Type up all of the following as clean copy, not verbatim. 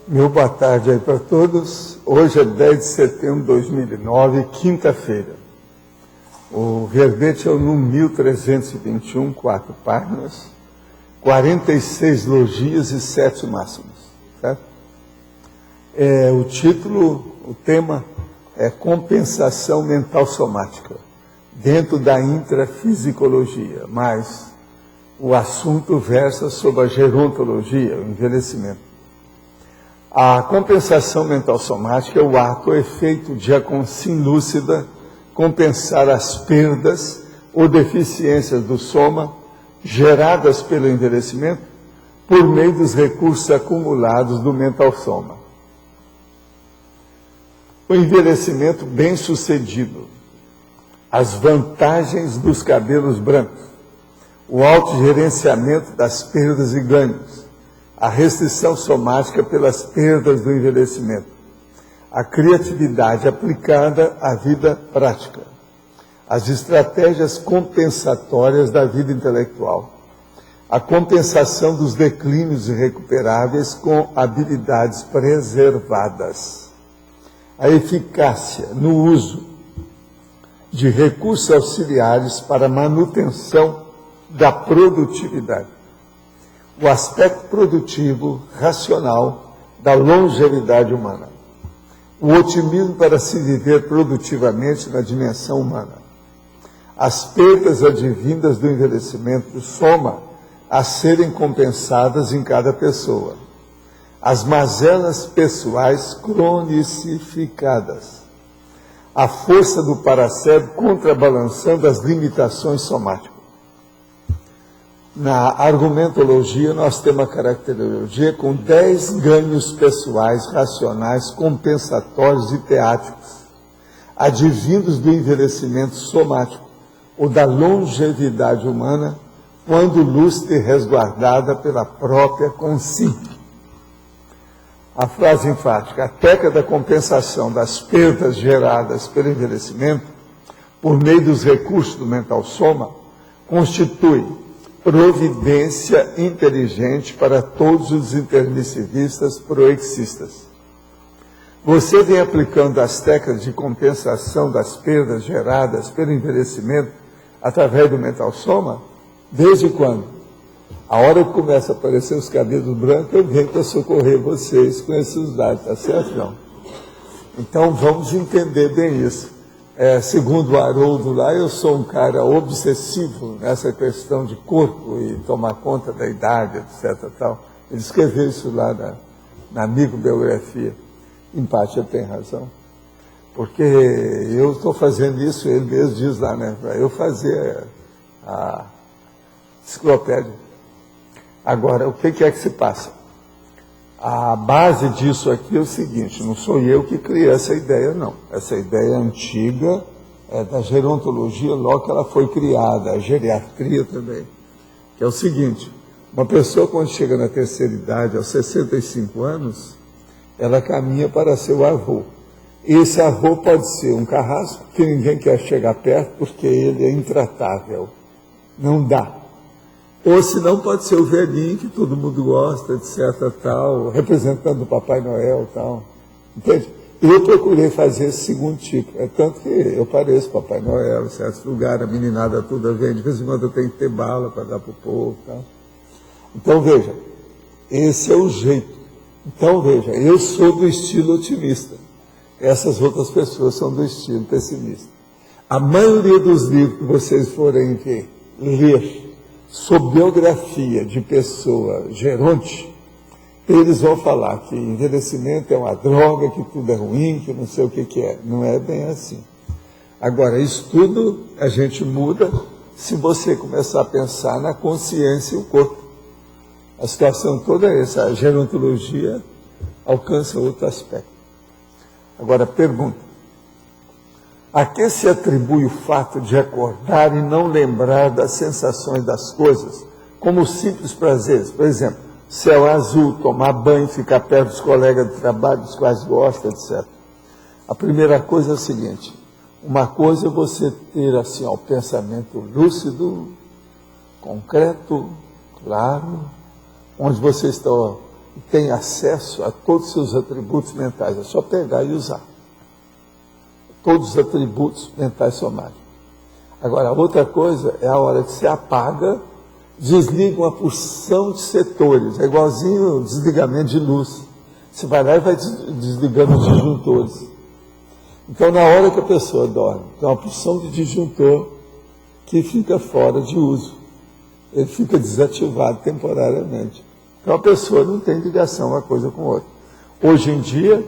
Meu boa tarde aí para todos. Hoje é 10 de setembro de 2009, quinta-feira. O verbete é o número 1321, 4 páginas, 46 logias e 7 máximas. Certo? O título, o tema é Compensação Mental Somática, dentro da intrafisicologia, mas o assunto versa sobre a gerontologia, o envelhecimento. A compensação mental somática é o ato ou efeito de a consciência lúcida compensar as perdas ou deficiências do soma geradas pelo envelhecimento por meio dos recursos acumulados do mental soma. O envelhecimento bem-sucedido, as vantagens dos cabelos brancos, o autogerenciamento das perdas e ganhos, a restrição somática pelas perdas do envelhecimento, a criatividade aplicada à vida prática, as estratégias compensatórias da vida intelectual, a compensação dos declínios irrecuperáveis com habilidades preservadas, a eficácia no uso de recursos auxiliares para a manutenção da produtividade, o aspecto produtivo, racional da longevidade humana, o otimismo para se viver produtivamente na dimensão humana, as perdas advindas do envelhecimento do soma a serem compensadas em cada pessoa, as mazelas pessoais cronicificadas, a força do paracérebro contrabalançando as limitações somáticas. Na argumentologia, nós temos a caracterologia com 10 ganhos pessoais, racionais, compensatórios e teáticos, advindos do envelhecimento somático ou da longevidade humana, quando lúcida e resguardada pela própria consciência. A frase enfática, a técnica da compensação das perdas geradas pelo envelhecimento, por meio dos recursos do mental soma, constitui providência inteligente para todos os intermissivistas proexistas. Você vem aplicando as técnicas de compensação das perdas geradas pelo envelhecimento através do mental soma? Desde quando? A hora que começa a aparecer os cabelos brancos, eu venho para socorrer vocês com esses dados, tá certo, não? Então vamos entender bem isso. Segundo o Haroldo lá, eu sou um cara obsessivo nessa questão de corpo e tomar conta da idade, etc. Tal. Ele escreveu isso lá na microbiografia. Em parte ele tem razão. Porque eu estou fazendo isso, ele mesmo diz lá, né? Para eu fazer a enciclopédia. Agora, o que é que se passa? A base disso aqui é o seguinte, não sou eu que criei essa ideia, não. Essa ideia é antiga, é da gerontologia, logo que ela foi criada, a geriatria também. Que é o seguinte, uma pessoa quando chega na terceira idade, aos 65 anos, ela caminha para ser o avô. Esse avô pode ser um carrasco, que ninguém quer chegar perto, porque ele é intratável. Não dá. Ou se não, pode ser o velhinho, que todo mundo gosta, etc, tal, representando o Papai Noel, tal. Entende? Eu procurei fazer esse segundo tipo. É tanto que eu pareço Papai Noel em certos lugares, a meninada toda vem, de vez em quando eu tenho que ter bala para dar para o povo, tal. Então, veja, esse é o jeito. Então, veja, eu sou do estilo otimista. Essas outras pessoas são do estilo pessimista. A maioria dos livros que vocês forem ler, sobre biografia de pessoa geronte, eles vão falar que envelhecimento é uma droga, que tudo é ruim, que não sei o que é. Não é bem assim. Agora, isso tudo a gente muda se você começar a pensar na consciência e o corpo. A situação toda é essa. A gerontologia alcança outro aspecto. Agora, pergunta. A que se atribui o fato de acordar e não lembrar das sensações das coisas, como simples prazeres? Por exemplo, céu azul, tomar banho, ficar perto dos colegas de trabalho, dos quais gosta, etc. A primeira coisa é o seguinte, uma coisa é você ter assim, o pensamento lúcido, concreto, claro, onde você está tem acesso a todos os seus atributos mentais, é só pegar e usar. Todos os atributos mentais somáticos. Agora, outra coisa é a hora que você apaga, desliga uma porção de setores, é igualzinho o desligamento de luz. Você vai lá e vai desligando os disjuntores. Então, na hora que a pessoa dorme, tem uma porção de disjuntor que fica fora de uso. Ele fica desativado temporariamente. Então, a pessoa não tem ligação uma coisa com outra. Hoje em dia,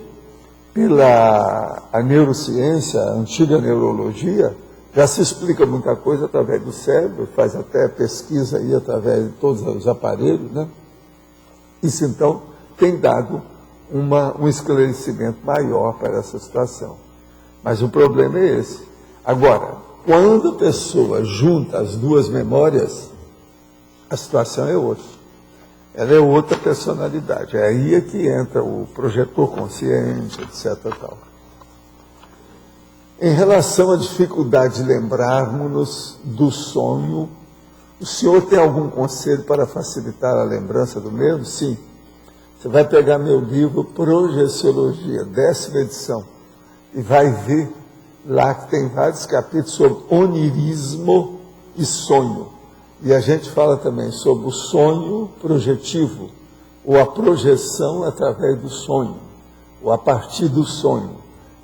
pela a neurociência, a antiga neurologia, já se explica muita coisa através do cérebro, faz até pesquisa aí através de todos os aparelhos, né? Isso, então, tem dado um esclarecimento maior para essa situação. Mas o problema é esse. Agora, quando a pessoa junta as duas memórias, a situação é outra. Ela é outra personalidade. É aí que entra o projetor consciente, etc. Tal. Em relação à dificuldade de lembrarmos-nos do sonho, o senhor tem algum conselho para facilitar a lembrança do mesmo? Sim. Você vai pegar meu livro Projeciologia, 10ª edição, e vai ver lá que tem vários capítulos sobre onirismo e sonho. E a gente fala também sobre o sonho projetivo, ou a projeção através do sonho, ou a partir do sonho.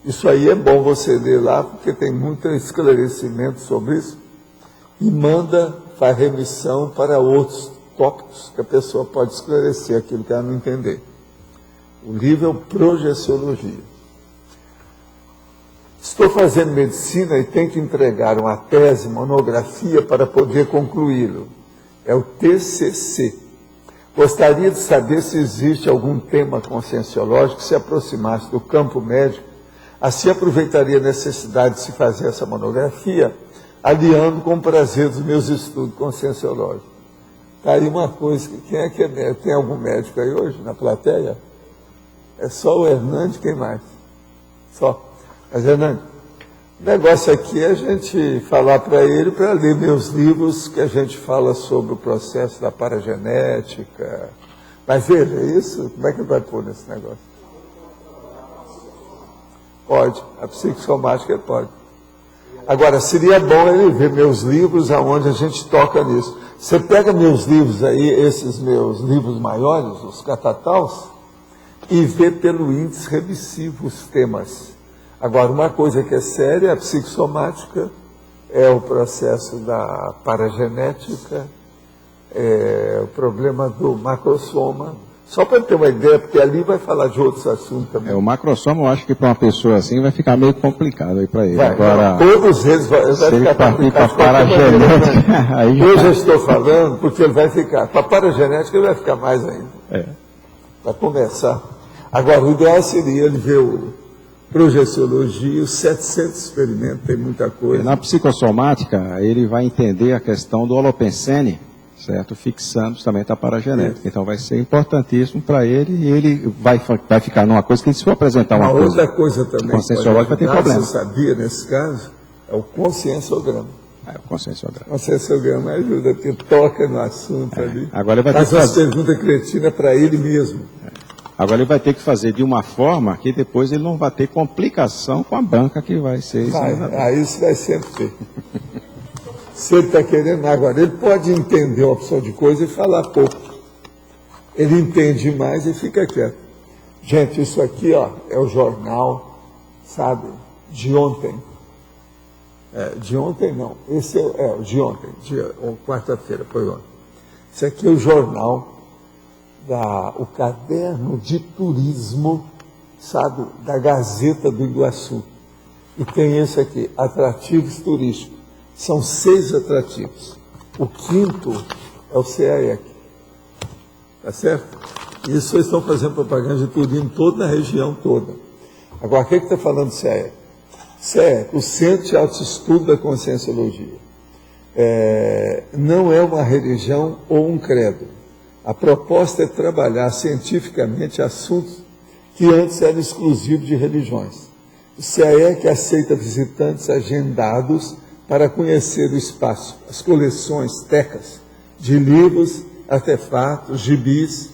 Isso aí é bom você ler lá, porque tem muito esclarecimento sobre isso, e faz remissão para outros tópicos que a pessoa pode esclarecer aquilo que ela não entender. O livro é o Projeciologia. Estou fazendo medicina e tenho que entregar uma tese, monografia para poder concluí-lo. É o TCC. Gostaria de saber se existe algum tema conscienciológico que se aproximasse do campo médico. Assim aproveitaria a necessidade de se fazer essa monografia, aliando com o prazer dos meus estudos conscienciológicos. Está aí uma coisa, quem é que é médico? Tem algum médico aí hoje na plateia? É só o Hernandes, quem mais? Só. Mas, Hernandes, o negócio aqui é a gente falar para ele, para ler meus livros, que a gente fala sobre o processo da paragenética. Mas veja, isso, como é que ele vai pôr nesse negócio? Pode, a psicossomática pode. Agora, seria bom ele ver meus livros, aonde a gente toca nisso. Você pega meus livros aí, esses meus livros maiores, os catataus, e vê pelo índice remissivo os temas. Agora, uma coisa que é séria, a psicossomática, é o processo da paragenética, o problema do macrosoma. Só para ter uma ideia, porque ali vai falar de outros assuntos também. O macrosoma, eu acho que para uma pessoa assim vai ficar meio complicado aí para ele. Vai, agora, todos eles vai ficar complicado. Paragenética, aí eu já estou falando, porque ele vai ficar. Para a paragenética ele vai ficar mais ainda. Para começar. Agora, o ideal seria ele ver o Projeciologia, os 700 experimentos, tem muita coisa. Na psicossomática, ele vai entender a questão do holopensene, certo? Fixando também a paragenética. Então vai ser importantíssimo para ele, e ele vai ficar numa coisa que, se for apresentar uma coisa... outra coisa também, conscienciológica, vai ter problema. você sabia, nesse caso, é o conscienciograma. O conscienciograma. O conscienciograma ajuda, porque toca no assunto ali. Agora ele vai ter faz uma pergunta cretina para ele mesmo. Agora ele vai ter que fazer de uma forma que depois ele não vai ter complicação com a banca que vai ser. Isso vai sempre ter. Se ele está querendo, agora ele pode entender uma opção de coisa e falar pouco. Ele entende mais e fica quieto. Gente, isso aqui é o jornal, sabe, de ontem. De ontem não, esse é o de ontem, quarta-feira, foi ontem. Isso aqui é o jornal, o caderno de turismo, sabe, da Gazeta do Iguaçu. E tem esse aqui, atrativos turísticos. São 6 atrativos. O 5º é o CAEC. Tá certo? Isso eles estão fazendo propaganda de turismo toda na região toda. Agora, o que está falando do CAEC? CAEC, o Centro de Autoestudo da Conscienciologia. Não é uma religião ou um credo. A proposta é trabalhar cientificamente assuntos que antes eram exclusivos de religiões. O CAEC aceita visitantes agendados para conhecer o espaço, as coleções, tecas de livros, artefatos, gibis,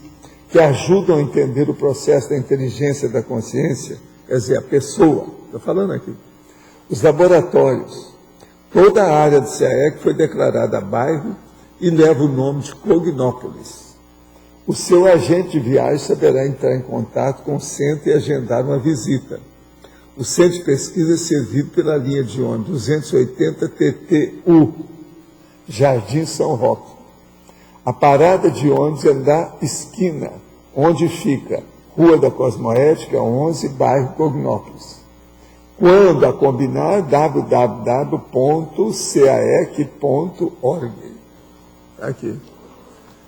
que ajudam a entender o processo da inteligência e da consciência, quer dizer, a pessoa, estou falando aqui, os laboratórios, toda a área do CAEC foi declarada bairro e leva o nome de Cognópolis. O seu agente de viagem saberá entrar em contato com o centro e agendar uma visita. O centro de pesquisa é servido pela linha de ônibus 280 TTU, Jardim São Roque. A parada de ônibus é na esquina, onde fica Rua da Cosmoética, 11, bairro Cognópolis. Quando a combinar, www.caec.org. Aqui.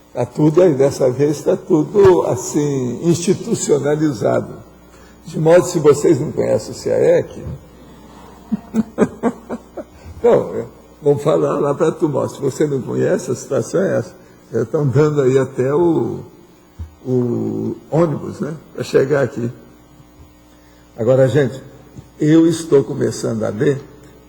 Está tudo aí, dessa vez está tudo assim, institucionalizado. De modo que se vocês não conhecem o CAEC, então, vamos falar lá para a turma. Se você não conhece, a situação é essa. Já estão dando aí até o ônibus, né? Para chegar aqui. Agora, gente, eu estou começando a ler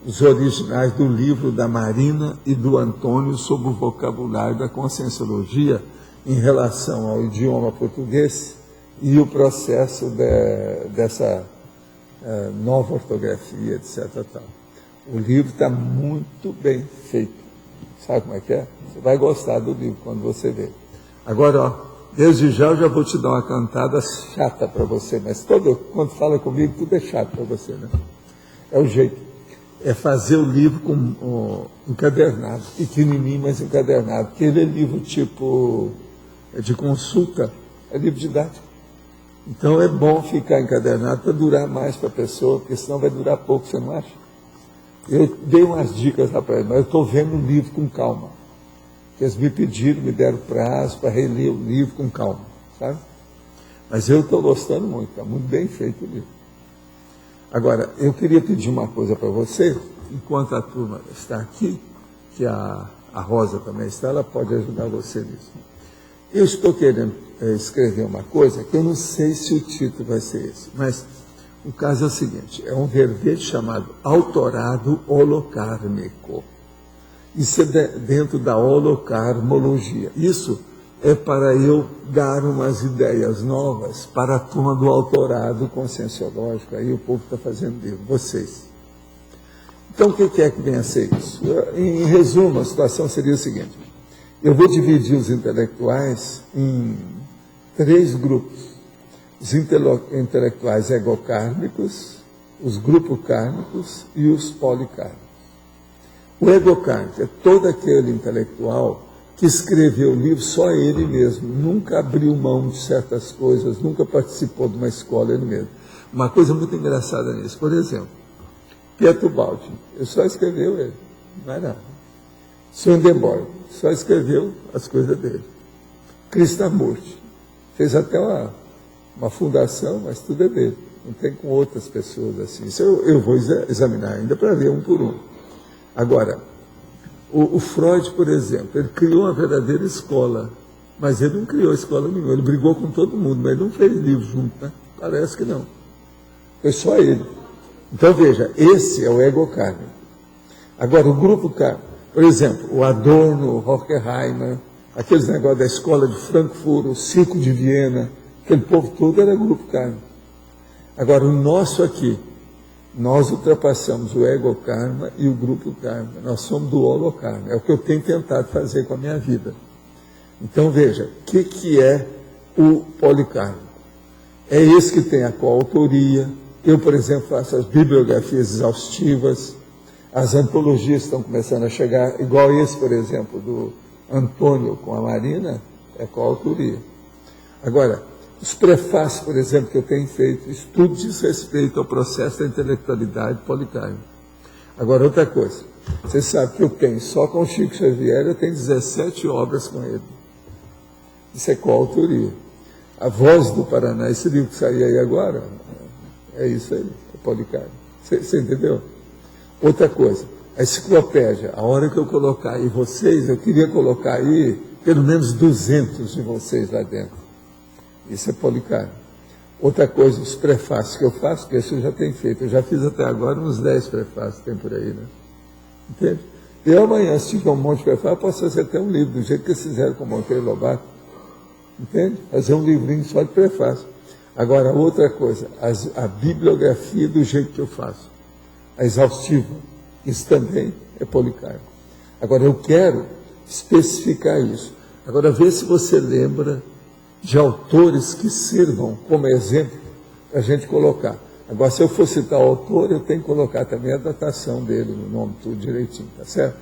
os originais do livro da Marina e do Antônio sobre o vocabulário da conscienciologia em relação ao idioma português e o processo dessa nova ortografia, etc. Tal. O livro está muito bem feito. Sabe como é que é? Você vai gostar do livro quando você ver. Agora, ó, desde já eu já vou te dar uma cantada chata para você, mas quando fala comigo, tudo é chato para você, né? É o jeito. É fazer o livro com encadernado, pequenininho, mas encadernado. Porque ele é livro tipo de consulta, é livro didático. Então é bom ficar encadernado para durar mais para a pessoa, porque senão vai durar pouco, você não acha? Eu dei umas dicas lá para ele, mas eu estou vendo o livro com calma. Porque eles me pediram, me deram prazo para reler o livro com calma, sabe? Mas eu estou gostando muito, está muito bem feito o livro. Agora, eu queria pedir uma coisa para você, enquanto a turma está aqui, que a Rosa também está, ela pode ajudar você nisso. Eu estou querendo escrever uma coisa que eu não sei se o título vai ser esse, mas o caso é o seguinte, é um verbete chamado autorado holocármico. Isso é dentro da holocarmologia. Isso é para eu dar umas ideias novas para a turma do autorado conscienciológico. Aí o povo está fazendo livro, vocês. Então, o que é que vem a ser isso? Em resumo, a situação seria o seguinte. Eu vou dividir os intelectuais em 3 grupos. Os intelectuais egocármicos, os grupocármicos e os policármicos. O egocármico é todo aquele intelectual que escreveu o livro só ele mesmo, nunca abriu mão de certas coisas, nunca participou de uma escola ele mesmo. Uma coisa muito engraçada nisso, por exemplo, Pietro Baldi, ele só escreveu ele, não é nada. Swedenborg só escreveu as coisas dele. Krishnamurti fez até uma fundação, mas tudo é dele, não tem com outras pessoas assim. Isso eu vou examinar ainda para ver um por um. Agora, o Freud, por exemplo, ele criou uma verdadeira escola, mas ele não criou escola nenhuma, ele brigou com todo mundo, mas ele não fez livro junto, né? Parece que não. Foi só ele. Então, veja, esse é o egocármico. Agora, o grupo kármico, por exemplo, o Adorno, o Horkheimer, aqueles negócios da escola de Frankfurt, o Circo de Viena, aquele povo todo era grupo kármico. Agora, o nosso aqui, nós ultrapassamos o ego-karma e o grupo-karma. Nós somos do holokarma. É o que eu tenho tentado fazer com a minha vida. Então, veja, o que é o polikarma? É esse que tem a coautoria. Eu, por exemplo, faço as bibliografias exaustivas. As antologias estão começando a chegar, igual esse, por exemplo, do Antônio com a Marina, é coautoria. Agora, os prefácios, por exemplo, que eu tenho feito, isso tudo diz respeito ao processo da intelectualidade policármica. Agora, outra coisa, você sabe que eu tenho, só com o Chico Xavier, eu tenho 17 obras com ele. Isso é coautoria. A Voz do Paraná, esse livro que saiu aí agora, é isso aí, é policármico. Você entendeu? Outra coisa, a enciclopédia, a hora que eu colocar aí vocês, eu queria colocar aí pelo menos 200 de vocês lá dentro. Isso é policármico. Outra coisa, os prefácios que eu faço, que isso eu já tenho feito. Eu já fiz até agora uns 10 prefácios que tem por aí, né? Entende? Eu amanhã, se tiver um monte de prefácio, posso fazer até um livro, do jeito que eles fizeram com Monteiro Lobato. Entende? Fazer um livrinho só de prefácio. Agora, outra coisa, a bibliografia do jeito que eu faço, a exaustiva, isso também é Policarpo. Agora, eu quero especificar isso. Agora, vê se você lembra de autores que sirvam como exemplo para a gente colocar. Agora, se eu for citar o autor, eu tenho que colocar também a datação dele, no nome, tudo direitinho, tá certo?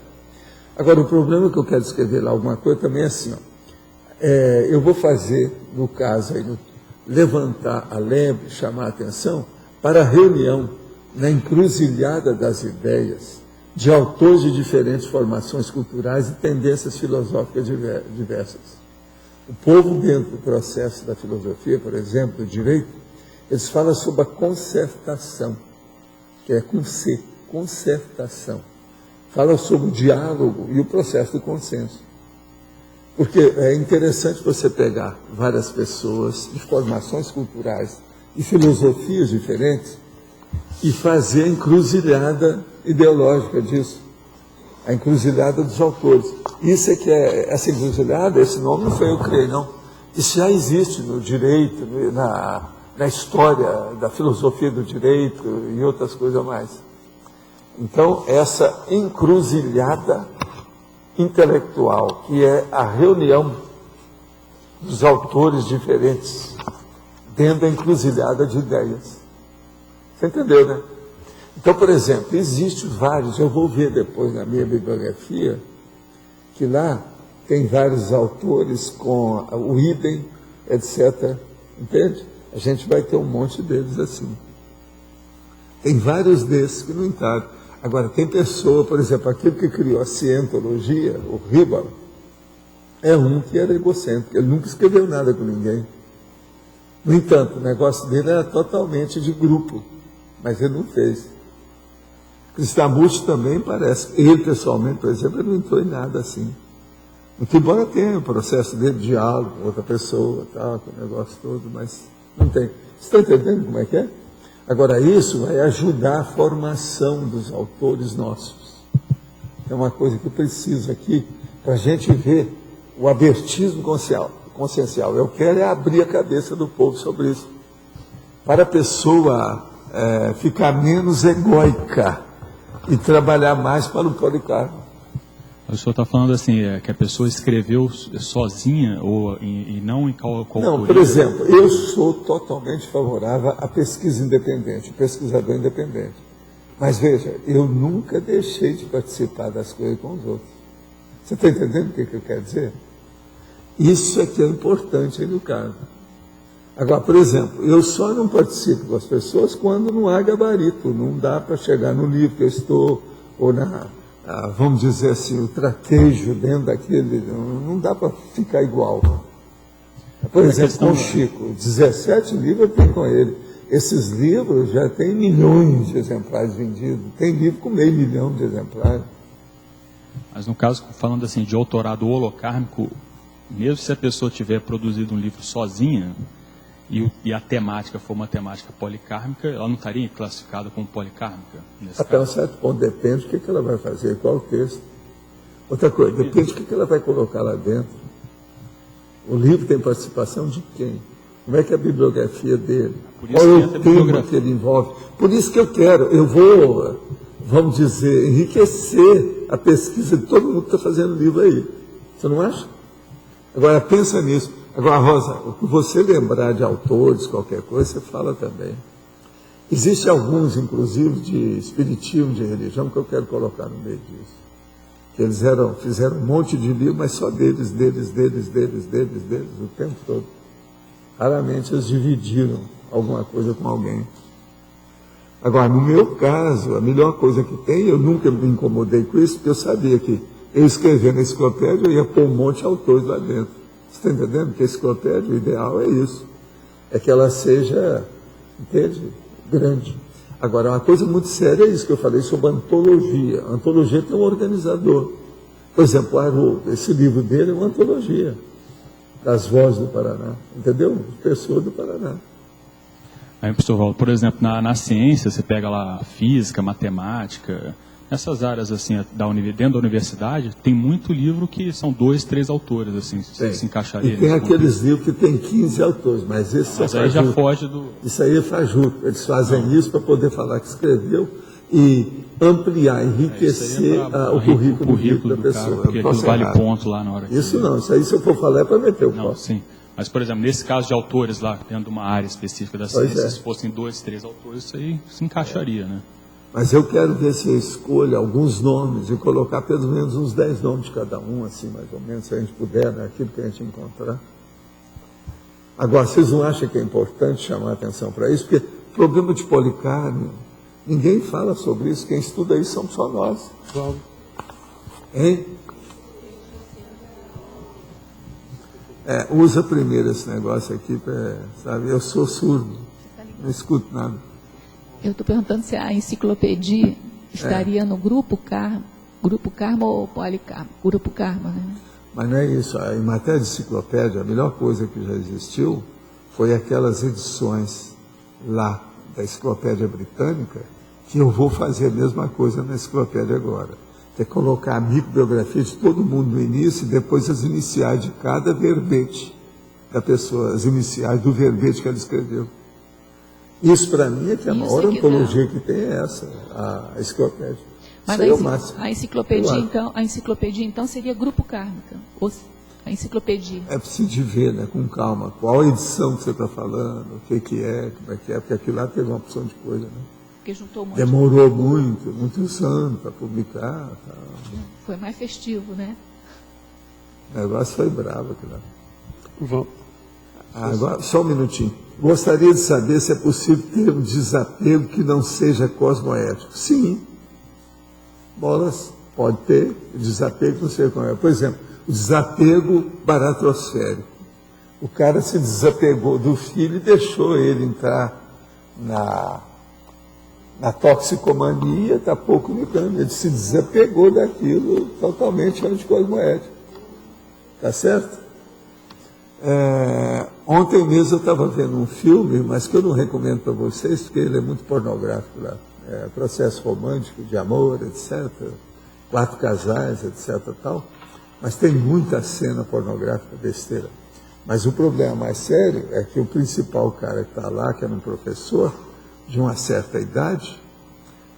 Agora, o problema que eu quero escrever lá alguma coisa também é assim, ó. Eu vou fazer, no caso aí, levantar a lembre, chamar a atenção para a reunião na encruzilhada das ideias de autores de diferentes formações culturais e tendências filosóficas diversas. O povo, dentro do processo da filosofia, por exemplo, do direito, eles falam sobre a concertação, que é com C, concertação. Fala sobre o diálogo e o processo do consenso. Porque é interessante você pegar várias pessoas de formações culturais e filosofias diferentes e fazer a encruzilhada ideológica disso, a encruzilhada dos autores. Isso é que essa encruzilhada, esse nome não foi eu que criei, não. Isso já existe no direito, na história da filosofia do direito e outras coisas mais. Então, essa encruzilhada intelectual, que é a reunião dos autores diferentes dentro da encruzilhada de ideias. Você entendeu, né? Então, por exemplo, existem vários, eu vou ver depois na minha bibliografia, que lá tem vários autores com o idem, etc. Entende? A gente vai ter um monte deles assim. Tem vários desses que não entraram. Agora, tem pessoa, por exemplo, aquele que criou a cientologia, o Hibber, é um que era egocêntrico, ele nunca escreveu nada com ninguém. No entanto, o negócio dele era totalmente de grupo, mas ele não fez. Krishnamurti também parece, ele pessoalmente, por exemplo, ele não entrou em nada assim. Muito embora tenha o processo dele de diálogo com outra pessoa, tal, com o negócio todo, mas não tem. Você está entendendo como é que é? Agora, isso vai ajudar a formação dos autores nossos. É uma coisa que eu preciso aqui, para a gente ver o abertismo consciencial. Eu quero abrir a cabeça do povo sobre isso, para a pessoa ficar menos egóica e trabalhar mais para o Policarpo. O senhor está falando assim, que a pessoa escreveu sozinha e não em coautoria? Não, por exemplo, eu sou totalmente favorável à pesquisa independente, pesquisador independente. Mas veja, eu nunca deixei de participar das coisas com os outros. Você está entendendo o que eu quero dizer? Isso é que é importante aí no caso. Agora, por exemplo, eu só não participo com as pessoas quando não há gabarito, não dá para chegar no livro que eu estou, ou vamos dizer assim, o traquejo dentro daquele, não dá para ficar igual. Por exemplo, com o Chico, 17 livros eu tenho com ele. Esses livros já têm milhões de exemplares vendidos, tem livro com 500 mil de exemplares. Mas no caso, falando assim, de autorado holocármico, mesmo se a pessoa tiver produzido um livro sozinha, e a temática for uma temática policármica, ela não estaria classificada como policármica? Até um certo ponto, depende do que ela vai fazer, qual o texto. Outra coisa, depende do que ela vai colocar lá dentro. O livro tem participação de quem? Como é que é a bibliografia dele? Qual é o tema que ele envolve? Por isso que eu vou, vamos dizer, enriquecer a pesquisa de todo mundo que está fazendo livro aí. Você não acha? Agora, pensa nisso. Agora, Rosa, o que você lembrar de autores, qualquer coisa, você fala também. Existem alguns, inclusive, de espiritismo, de religião, que eu quero colocar no meio disso. Que eles fizeram um monte de livro, mas só deles, o tempo todo. Raramente eles dividiram alguma coisa com alguém. Agora, no meu caso, a melhor coisa que tem, eu nunca me incomodei com isso, porque eu sabia que eu escrevendo a enciclopédia, eu ia pôr um monte de autores lá dentro. Você está entendendo? Que a enciclopédia, o ideal é isso. É que ela seja, entende? Grande. Agora, uma coisa muito séria é isso que eu falei sobre antologia. A antologia tem um organizador. Por exemplo, o Haroldo, esse livro dele é uma antologia das vozes do Paraná. Entendeu? Pessoas do Paraná. Aí, professor Valdo, por exemplo, na ciência, você pega lá física, matemática, Nessas áreas, assim, dentro da universidade, tem muito livro que são 2, 3 autores, assim, se encaixaria. E tem aqueles livros que tem 15 autores, mas esse mas aí já foge do... Isso aí é fajuto. Eles fazem isso para poder falar que escreveu e ampliar, enriquecer o currículo da pessoa. Cara, porque aquilo vale ponto lá na hora. Isso não, isso aí se eu for falar é para meter o pau. Sim. Mas, por exemplo, nesse caso de autores lá, dentro de uma área específica da ciência, se fossem 2, 3 autores, isso aí se encaixaria, né? Mas eu quero ver se eu escolho alguns nomes e colocar pelo menos uns 10 nomes de cada um, assim, mais ou menos, se a gente puder, né, aquilo que a gente encontrar. Agora, vocês não acham que é importante chamar a atenção para isso? Porque problema de policármio, ninguém fala sobre isso, quem estuda isso são só nós. Hein? Usa primeiro esse negócio aqui, sabe? Eu sou surdo, não escuto nada. Eu estou perguntando se a enciclopédia estaria no Grupo Karma ou Polikarma? Grupo Karma, né? Mas não é isso. Em matéria de enciclopédia, a melhor coisa que já existiu foi aquelas edições lá da Enciclopédia Britânica, que eu vou fazer a mesma coisa na enciclopédia agora. Que é colocar a microbiografia de todo mundo no início e depois as iniciais de cada verbete da pessoa, as iniciais do verbete que ela escreveu. Isso, para mim, é que a maior antologia que tem é essa, a enciclopédia. Mas a enciclopédia, então, seria Grupo Kármica, a enciclopédia. É preciso ver, né, com calma, qual edição que você está falando, o que é, como é que é, porque aquilo lá teve uma opção de coisa, né? Porque juntou muito. Demorou muitos anos para publicar. Tal. Foi mais festivo, né? O negócio foi bravo aquilo lá. Agora, só um minutinho. Gostaria de saber se é possível ter um desapego que não seja cosmoético. Sim. Bolas, pode ter desapego que não seja cosmoético. Por exemplo, o desapego baratrosférico. O cara se desapegou do filho e deixou ele entrar na toxicomania, está pouco ligando. Ele se desapegou daquilo totalmente anticosmoético. Tá certo? Ontem mesmo eu estava vendo um filme, mas que eu não recomendo para vocês, porque ele é muito pornográfico lá. Processo romântico, de amor, etc. 4 casais, etc. Tal. Mas tem muita cena pornográfica besteira. Mas o problema mais sério é que o principal cara que está lá, que era um professor de uma certa idade,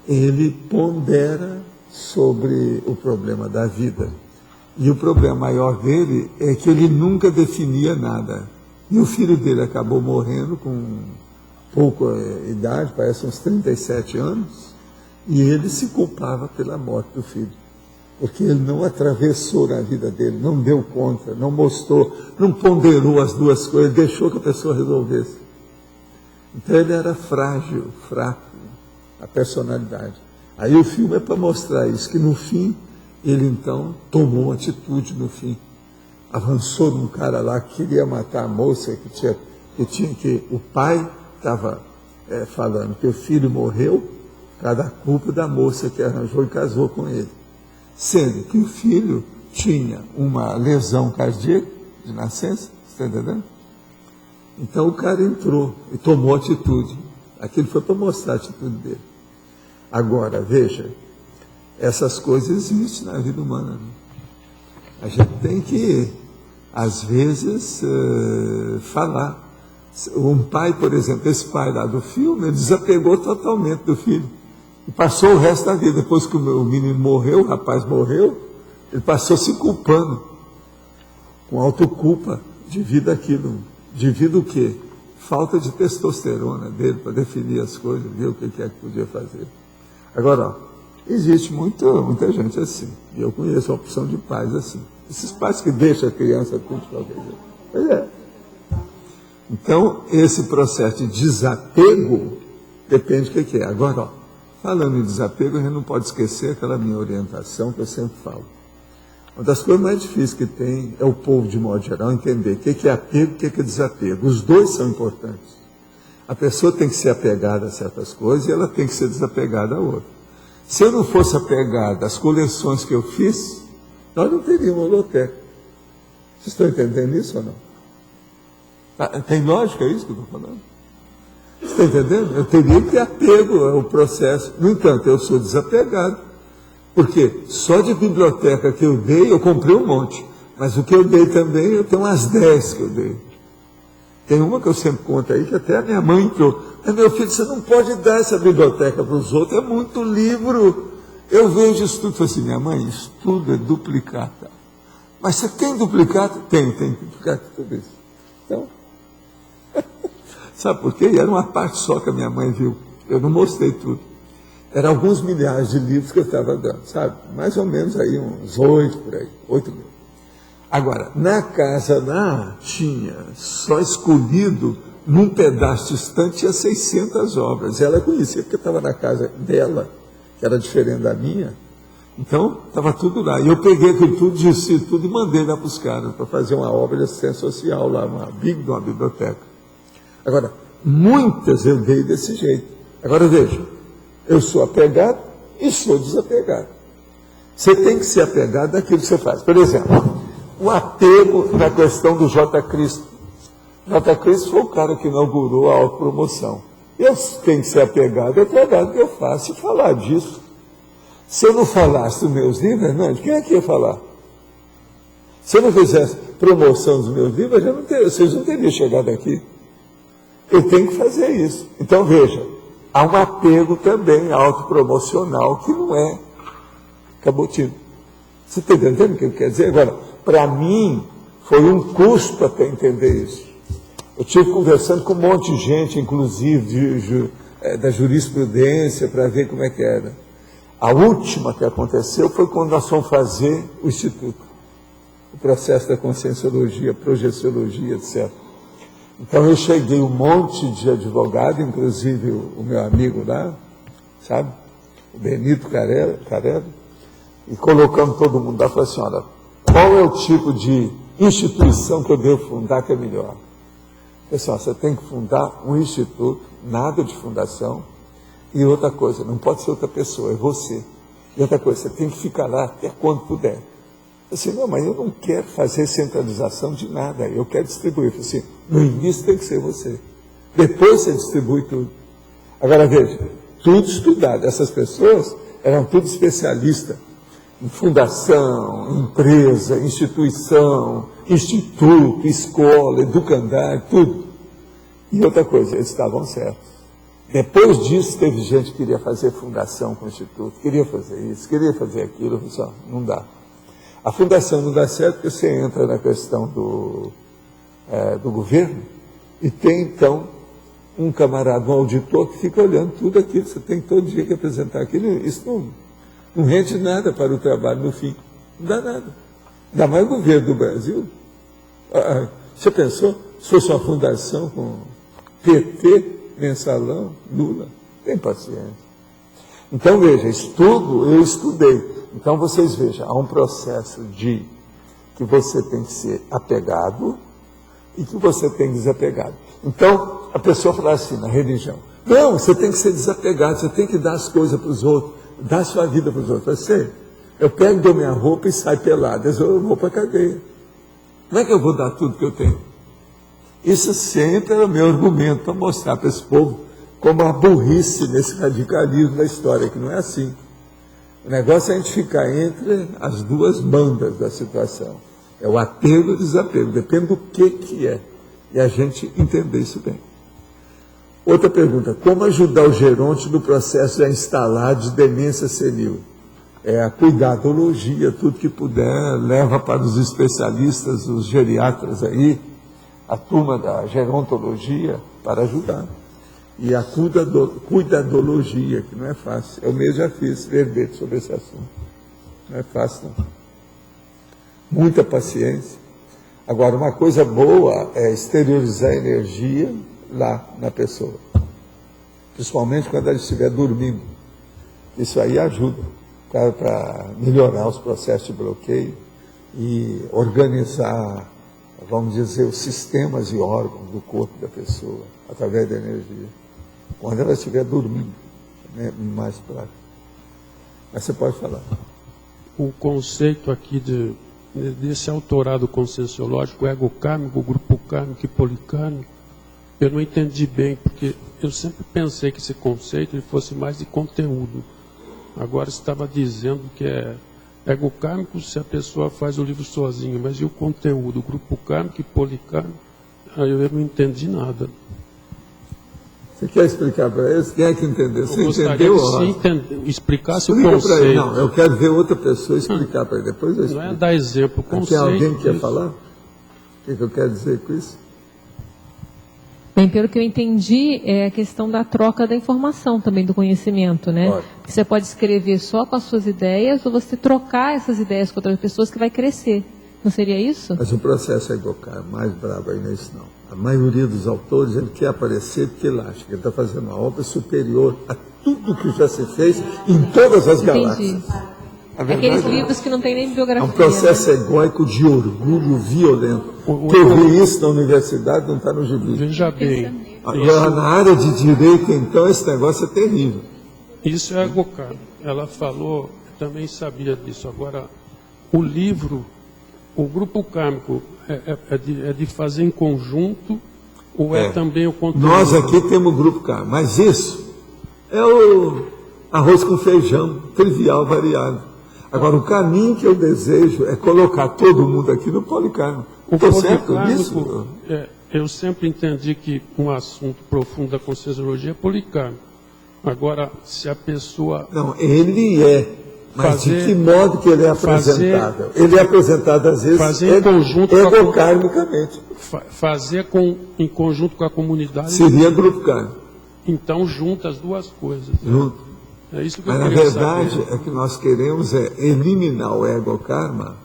ele pondera sobre o problema da vida. E o problema maior dele é que ele nunca definia nada. E o filho dele acabou morrendo com pouca idade, parece uns 37 anos, e ele se culpava pela morte do filho. Porque ele não atravessou na vida dele, não deu conta, não mostrou, não ponderou as duas coisas, deixou que a pessoa resolvesse. Então ele era frágil, fraco, a personalidade. Aí o filme é para mostrar isso, que no fim ele então tomou atitude no fim. Avançou num cara lá que queria matar a moça, que o pai estava falando que o filho morreu por causa da culpa da moça que arranjou e casou com ele. Sendo que o filho tinha uma lesão cardíaca de nascença, você está entendendo? Então o cara entrou e tomou atitude. Aquilo foi para mostrar a atitude dele. Agora, veja, essas coisas existem na vida humana. Né? A gente tem que, às vezes, falar. Um pai, por exemplo, esse pai lá do filme, ele desapegou totalmente do filho. E passou o resto da vida. Depois que o menino morreu, o rapaz morreu, ele passou se culpando. Com autoculpa, devido àquilo. Devido o quê? Falta de testosterona dele para definir as coisas, ver o que é que podia fazer. Agora, ó, existe muita gente assim. E eu conheço a opção de pais assim. Esses pais que deixam a criança tudo de qualquer jeito. Pois é. Então, esse processo de desapego depende do que é. Agora, ó, falando em desapego, a gente não pode esquecer aquela minha orientação que eu sempre falo. Uma das coisas mais difíceis que tem é o povo, de modo geral, entender o que é apego e o que é desapego. Os dois são importantes. A pessoa tem que ser apegada a certas coisas e ela tem que ser desapegada a outras. Se eu não fosse apegado às coleções que eu fiz, nós não teríamos holoteca. Vocês estão entendendo isso ou não? Tem lógica isso que eu estou falando? Você está entendendo? Eu teria que ter apego ao processo. No entanto, eu sou desapegado. Porque só de biblioteca que eu dei, eu comprei um monte. Mas o que eu dei também, eu tenho umas 10 que eu dei. Tem uma que eu sempre conto aí, que até a minha mãe entrou. Mas, meu filho, você não pode dar essa biblioteca para os outros, é muito livro. Eu vejo isso tudo e falo assim, minha mãe, isso tudo é duplicata. Mas você tem duplicata? Tem duplicata de tudo isso. Então, sabe por quê? E era uma parte só que a minha mãe viu. Eu não mostrei tudo. Eram alguns milhares de livros que eu estava dando, sabe? Mais ou menos aí uns 8 por aí, 8 mil. Agora, na casa lá, tinha só escolhido, num pedaço distante, tinha 600 obras. Ela conhecia, porque estava na casa dela, que era diferente da minha. Então, estava tudo lá. E eu peguei aquilo tudo, disse tudo e mandei lá para os caras, para fazer uma obra de assistência social lá, uma biblioteca. Agora, muitas eu dei desse jeito. Agora, veja, eu sou apegado e sou desapegado. Você tem que ser apegado daquilo que você faz. Por exemplo, o apego na questão do J. Cristo. J. Cristo foi o cara que inaugurou a autopromoção. Eu tenho que ser apegado ao trabalho que eu faço e falar disso. Se eu não falasse dos meus livros, Hernandes, quem é que ia falar? Se eu não fizesse promoção dos meus livros, vocês não teriam chegado aqui. Eu tenho que fazer isso. Então, veja, há um apego também autopromocional que não é cabotino. Você está entendendo o que ele quer dizer? Agora, para mim, foi um custo até entender isso. Eu estive conversando com um monte de gente, inclusive da jurisprudência, para ver como é que era. A última que aconteceu foi quando nós fomos fazer o Instituto, o processo da conscienciologia, projeciologia, etc. Então eu cheguei um monte de advogado, inclusive o meu amigo lá, sabe, o Benito Carelli, e colocamos todo mundo lá e falou assim, olha, qual é o tipo de instituição que eu devo fundar que é melhor? Pessoal, você tem que fundar um instituto, nada de fundação, e outra coisa, não pode ser outra pessoa, é você. E outra coisa, você tem que ficar lá até quando puder. Eu disse, não, mas eu não quero fazer centralização de nada, eu quero distribuir. Eu falei assim, no início tem que ser você. Depois você distribui tudo. Agora veja, tudo estudado. Essas pessoas eram tudo especialistas em fundação, empresa, instituição, instituto, escola, educandário, tudo. E outra coisa, eles estavam certos. Depois disso, teve gente que queria fazer fundação com o instituto, queria fazer isso, queria fazer aquilo. Eu falei assim, não dá. A fundação não dá certo porque você entra na questão do governo e tem, então, um camarada, um auditor que fica olhando tudo aquilo. Você tem todo dia que apresentar aquilo. Isso não rende nada para o trabalho no fim. Não dá nada. Ainda mais o governo do Brasil. Você pensou, se fosse uma fundação com PT, Mensalão, Lula, tem paciência. Então, veja, eu estudei. Então, vocês vejam, há um processo de que você tem que ser apegado e que você tem que desapegado. Então, a pessoa fala assim na religião, não, você tem que ser desapegado, você tem que dar as coisas para os outros, dar a sua vida para os outros. Eu pego, dou minha roupa e saio pelado, eu vou para a cadeia. Como é que eu vou dar tudo que eu tenho? Isso sempre era o meu argumento para mostrar para esse povo como a burrice nesse radicalismo da história, que não é assim. O negócio é a gente ficar entre as duas bandas da situação. É o apego e o desapego, depende do que é. E a gente entender isso bem. Outra pergunta, como ajudar o geronte no processo de instalar de demência senil? É a cuidadologia, tudo que puder, leva para os especialistas, os geriatras aí, a turma da gerontologia, para ajudar. E a cuidadologia, que não é fácil. Eu mesmo já fiz verbete sobre esse assunto. Não é fácil, não. Muita paciência. Agora, uma coisa boa é exteriorizar a energia lá na pessoa. Principalmente quando ela estiver dormindo. Isso aí ajuda para melhorar os processos de bloqueio e organizar, vamos dizer, os sistemas e órgãos do corpo da pessoa, através da energia. Quando ela estiver dormindo, né, mais prático. Mas você pode falar. O conceito aqui desse autorado conscienciológico, ego kármico, grupo kármico e polikármico, eu não entendi bem, porque eu sempre pensei que esse conceito ele fosse mais de conteúdo. Agora estava dizendo que é egocármico se a pessoa faz o livro sozinha, mas e o conteúdo, grupo kármico e policármico? Aí eu não entendi nada. Você quer explicar para eles? Quem é que entendeu? Você Eu gostaria entendeu? que se explicasse Explica o para ele. conceito. Não, eu quero ver outra pessoa explicar para ele. Depois eu Não explico. é dar exemplo, o Tem conceito. alguém que quer disso. falar? O que eu quero dizer com isso? Bem, pelo que eu entendi, é a questão da troca da informação também, do conhecimento, né? Pode. Porque você pode escrever só com as suas ideias ou você trocar essas ideias com outras pessoas que vai crescer. Não seria isso? Mas o processo é egocármico, mais bravo aí nisso não. A maioria dos autores, ele quer aparecer porque ele acha que ele está fazendo uma obra superior a tudo que já se fez em todas as galáxias. Entendi. A verdade Aqueles é livros que não tem nem É biografia. um processo egóico de orgulho violento. Quem vê isso na universidade não está no gibi. Veja bem, Agora, na área de direito, então, esse negócio é terrível. isso é egocármico. Ela falou, também sabia disso. Agora, o livro, o grupo kármico é de fazer em conjunto ou é também o conteúdo? Nós aqui temos grupo K, mas isso é o arroz com feijão, trivial, variado. Agora, o caminho que eu desejo é colocar todo mundo aqui no policármico. O Estou certo policármico, nisso? eu sempre entendi que um assunto profundo da conscienciologia é policármico. Agora, se a pessoa Não, ele é. Mas de que modo que ele é apresentável? Ele é apresentado, às vezes, fazer em conjunto com a- egocarmicamente. fazer em conjunto com a comunidade, Seria grupo kármico. então junta as duas coisas. Junto. É isso que eu Mas, na queria verdade, saber. é que nós queremos é eliminar o ego-karma,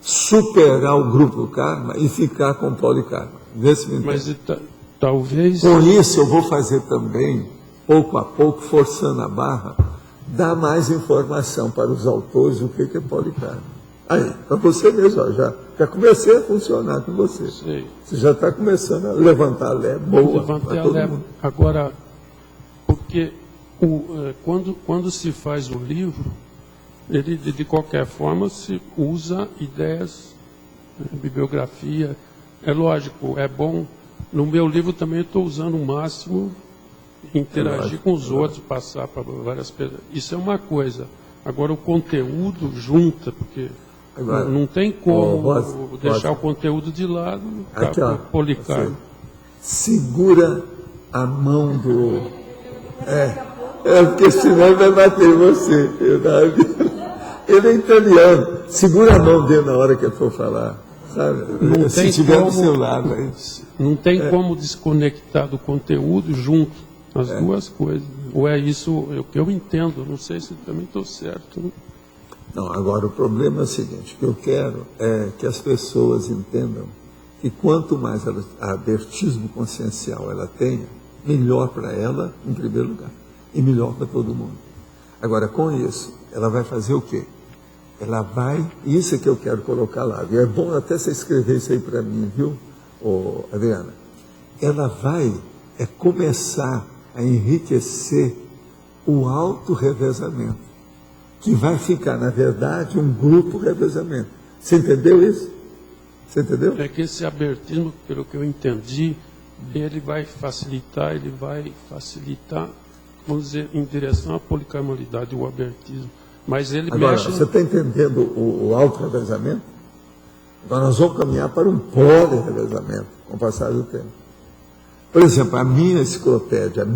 superar o grupo karma e ficar com o polikarma. Vê se me entende. Mas talvez... Com isso, eu vou fazer também, pouco a pouco, forçando a barra, dar mais informação para os autores do que é polikarma. Aí, para você mesmo, ó, já comecei a funcionar com você. Sei. Você já está começando a levantar a lé boa Levantei para a todo leva. mundo. Agora, porque quando se faz o livro, ele de qualquer forma se usa ideias, bibliografia. É lógico, é bom. No meu livro também estou usando o máximo, interagir com os outros, passar para várias pessoas. Isso é uma coisa. Agora o conteúdo junta, porque Agora, não tem como Rosa, deixar o conteúdo de lado, Aqui, ó, Policarpo. você segura a mão do... porque senão ele vai bater em você. Ele é italiano. Segura a mão dele na hora que ele for falar. Sabe? Não Se tem tiver do como- seu lado. Aí. Não tem como desconectar do conteúdo junto, as duas coisas. Ou é isso o que eu entendo, não sei se também estou certo. Né? Não, agora o problema é o seguinte, o que eu quero é que as pessoas entendam que quanto mais a abertismo consciencial ela tenha, melhor para ela, em primeiro lugar, e melhor para todo mundo. Agora, com isso, ela vai fazer o quê? Ela vai, isso é que eu quero colocar lá, e é bom até você escrever isso aí para mim, viu, Adriana? Ela vai começar a enriquecer o auto-revezamento, que vai ficar, na verdade, um grupo revezamento. Você entendeu isso? Você entendeu? É que esse abertismo, pelo que eu entendi, ele vai facilitar, vamos dizer, em direção à policarmalidade, o abertismo. Mas ele Agora, mexe... você está entendendo o auto-revezamento? Agora nós vamos caminhar para um poli-revezamento com o passar do tempo. Por exemplo, a minha enciclopédia,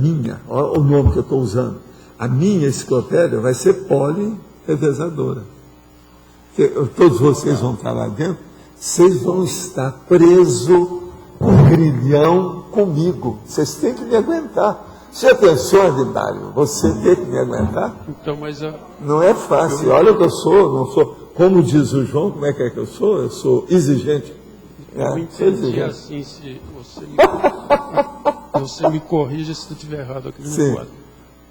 olha o nome que eu estou usando, a minha enciclopédia vai ser poli-revezadora. Todos vocês vão estar lá dentro, vocês vão estar presos com grilhão comigo. Vocês têm que me aguentar. Você já pensou, Adindário, você tem que me aguentar? Então, mas Não é fácil. Olha o que eu sou, não sou. Como diz o João, como é que eu sou? Eu sou exigente. eu sou entendi exigente. assim, se você me corrija se eu estiver errado aqui no Sim. quadro.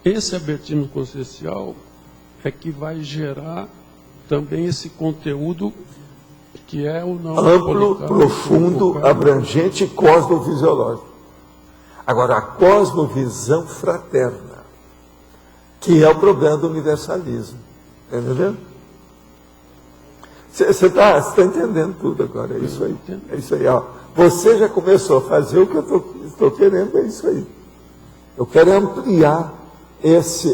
Esse abertismo consciencial é que vai gerar também esse conteúdo que é o não Amplo, policarpo, profundo, policarpo. abrangente e cosmofisiológico. Agora, a cosmovisão fraterna, que é o problema do universalismo. Está entendendo? Você está entendendo tudo agora, é isso aí. É isso aí. Ó. Você já começou a fazer o que eu estou querendo, é isso aí. Eu quero ampliar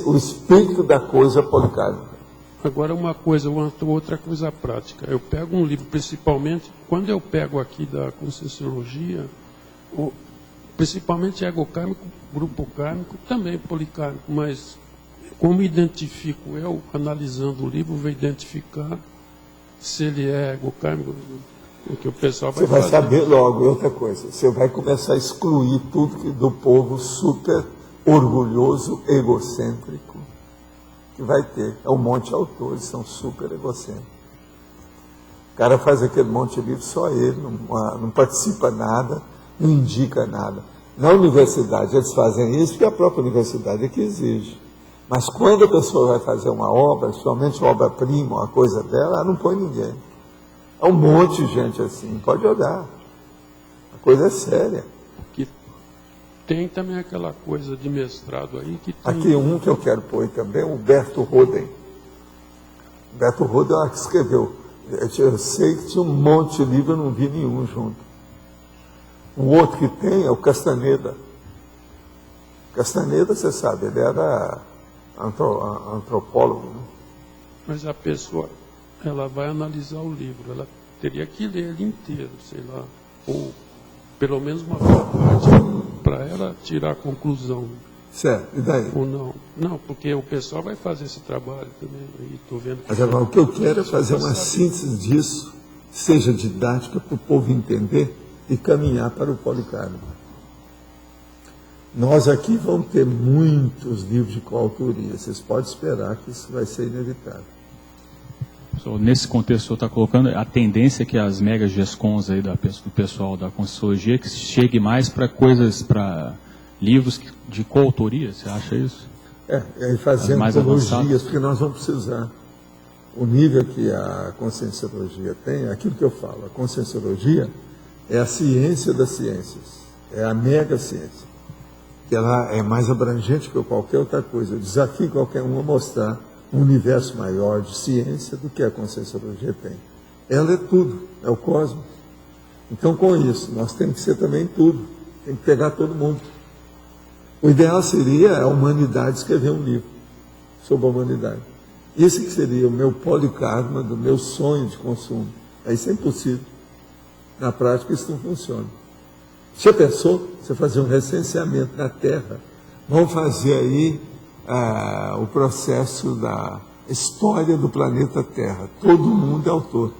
o espírito da coisa policármica. Agora outra coisa prática. Eu pego um livro, principalmente, quando eu pego aqui da Conscienciologia, principalmente egocármico, grupo kármico, também policármico, mas como identifico eu, analisando o livro, vou identificar se ele é egocármico, o que o pessoal vai fazer. Você vai saber logo, outra coisa, você vai começar a excluir tudo do povo super orgulhoso, egocêntrico, que vai ter. É um monte de autores, são super egocêntricos. O cara faz aquele monte de livro, só ele, não participa nada, não indica nada. Na universidade eles fazem isso porque a própria universidade é que exige. Mas quando a pessoa vai fazer uma obra, principalmente obra-prima, uma coisa dela, ela não põe ninguém. É um monte de gente assim, pode olhar. A coisa é séria. Que tem também aquela coisa de mestrado aí que tem... Aqui um que eu quero pôr também, o Humberto Roden. Humberto Roden é o que escreveu. Eu sei que tinha um monte de livro, eu não vi nenhum junto. Um outro que tem é o Castaneda. Castaneda, você sabe, ele era antropólogo. Né? Mas a pessoa, ela vai analisar o livro, ela teria que ler ele inteiro, sei lá, ou pelo menos uma parte, para ela tirar a conclusão. Certo, e daí? Ou não? Não, porque o pessoal vai fazer esse trabalho também, e estou vendo... Mas agora, o que eu quero é fazer uma síntese disso, seja didática, para o povo entender e caminhar para o policármico. Nós aqui vamos ter muitos livros de coautoria, vocês podem esperar que isso vai ser inevitável. Nesse contexto, o senhor está colocando a tendência que as mega GESCONs aí do pessoal da Conscienciologia que chegue mais para coisas, para livros de coautoria, você acha isso? E fazendo antologias, porque nós vamos precisar. O nível que a Conscienciologia tem, é aquilo que eu falo, a Conscienciologia é a ciência das ciências, é a mega ciência. Que ela é mais abrangente que qualquer outra coisa. Eu desafio qualquer um a mostrar um universo maior de ciência do que a Conscienciologia tem. Ela é tudo, é o cosmos. Então, com isso, nós temos que ser também tudo. Tem que pegar todo mundo. O ideal seria a humanidade escrever um livro sobre a humanidade. Esse que seria o meu polikarma, do meu sonho de consumo. Isso é impossível. Na prática, isso não funciona. Você pensou? Você fazer um recenseamento na Terra. Vamos fazer aí o processo da história do planeta Terra. Todo mundo é autor.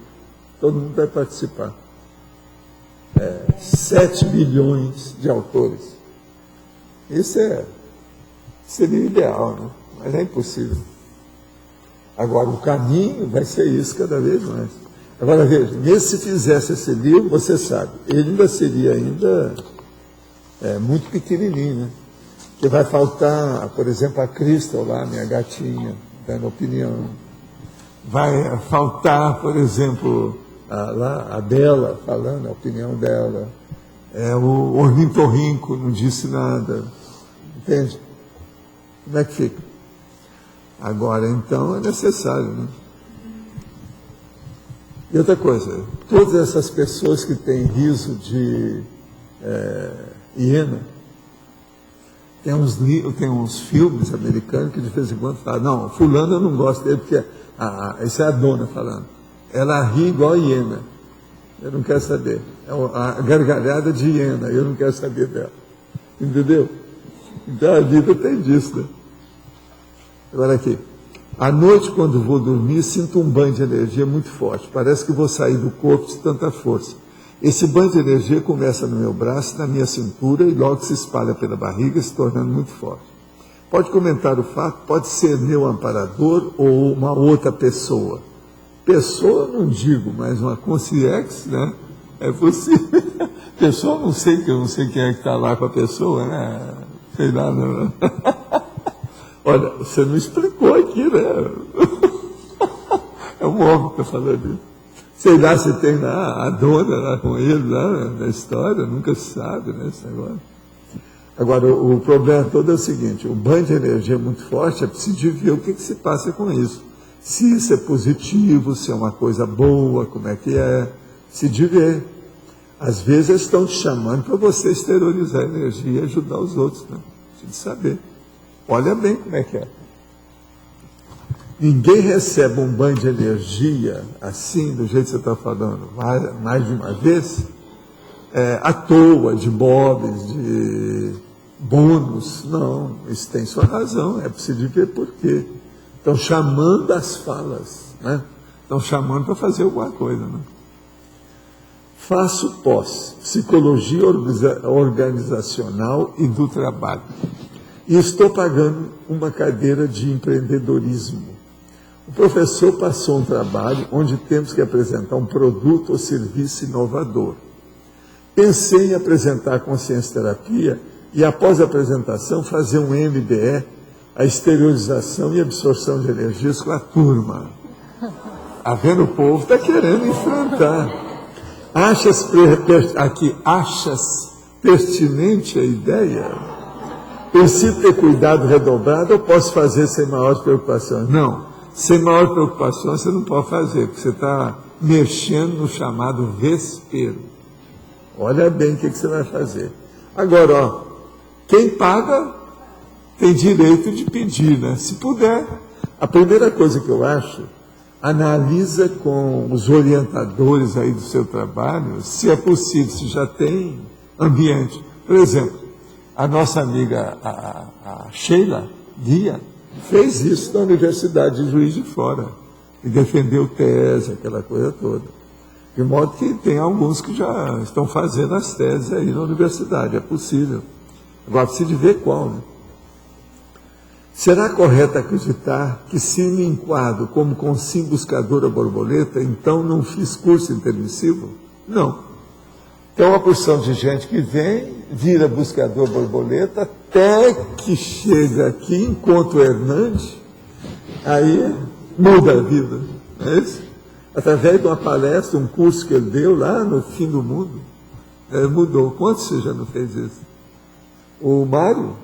Todo mundo vai participar. 7 bilhões de autores. Isso seria ideal, né? Mas é impossível. Agora, o caminho vai ser isso cada vez mais. Agora, veja, mesmo se fizesse esse livro, você sabe, ele ainda seria muito pequenininho, né? Que vai faltar, por exemplo, a Crystal lá, minha gatinha, dando opinião. Vai faltar, por exemplo, a Bela falando a opinião dela. O ornitorrinco não disse nada. Entende? Como é que fica? Agora, então, é necessário, né? E outra coisa, todas essas pessoas que têm riso de hiena, tem uns filmes americanos que de vez em quando falam, não, fulano eu não gosto dele, porque essa é a dona falando. Ela ri igual a hiena. Eu não quero saber. É a gargalhada de hiena, eu não quero saber dela. Entendeu? Então a vida tem disso, né? Agora aqui. À noite, quando vou dormir, sinto um banho de energia muito forte. Parece que vou sair do corpo de tanta força. Esse banho de energia começa no meu braço, na minha cintura e logo se espalha pela barriga, se tornando muito forte. Pode comentar o fato? Pode ser meu amparador ou uma outra pessoa. Pessoa, não digo, mas uma consciência, né? É possível. Pessoa, não sei quem é que está lá com a pessoa, né? Sei lá, não. Olha, você não explicou aqui, né? É um homem que está falando isso. Sei lá se tem lá a dona lá com ele, lá na história, nunca se sabe, né, esse negócio. Agora, o problema todo é o seguinte, o banho de energia é muito forte, é preciso ver o que se passa com isso. Se isso é positivo, se é uma coisa boa, como é que é, se de ver. Às vezes eles estão te chamando para você exteriorizar a energia e ajudar os outros, né? Precisa saber. Olha bem como é que é. Ninguém recebe um banho de energia assim, do jeito que você está falando, mais de uma vez, à toa, de bobs, de bônus. Não, isso tem sua razão, é preciso ver por quê. Estão chamando as falas, né? Estão chamando para fazer alguma coisa, né? Faço pós, psicologia organizacional e do trabalho. E estou pagando uma cadeira de empreendedorismo. O professor passou um trabalho onde temos que apresentar um produto ou serviço inovador. Pensei em apresentar a consciência-terapia e, após a apresentação, fazer um MBE, a exteriorização e absorção de energias com a turma. Tá vendo? O povo está querendo enfrentar. Achas pertinente a ideia? Preciso ter cuidado redobrado ou posso fazer sem maiores preocupações? Não. Sem maior preocupação você não pode fazer, porque você está mexendo no chamado vespeiro. Olha bem o que você vai fazer. Agora, ó, quem paga tem direito de pedir, né? Se puder. A primeira coisa que eu acho, analisa com os orientadores aí do seu trabalho, se é possível, se já tem ambiente. Por exemplo, a nossa amiga, a Sheila Guia, fez isso na Universidade de Juiz de Fora, e defendeu tese, aquela coisa toda. De modo que tem alguns que já estão fazendo as teses aí na universidade, é possível. Agora precisa de ver qual, né? Será correto acreditar que se me enquadro como consim buscadora borboleta, então não fiz curso intermissivo? Não. Tem uma porção de gente que vem, vira buscador borboleta, até que chega aqui, encontra o Hernandes, aí muda a vida. Não é isso? Através de uma palestra, um curso que ele deu lá no fim do mundo, mudou. Quantos você já não fez isso? O Mário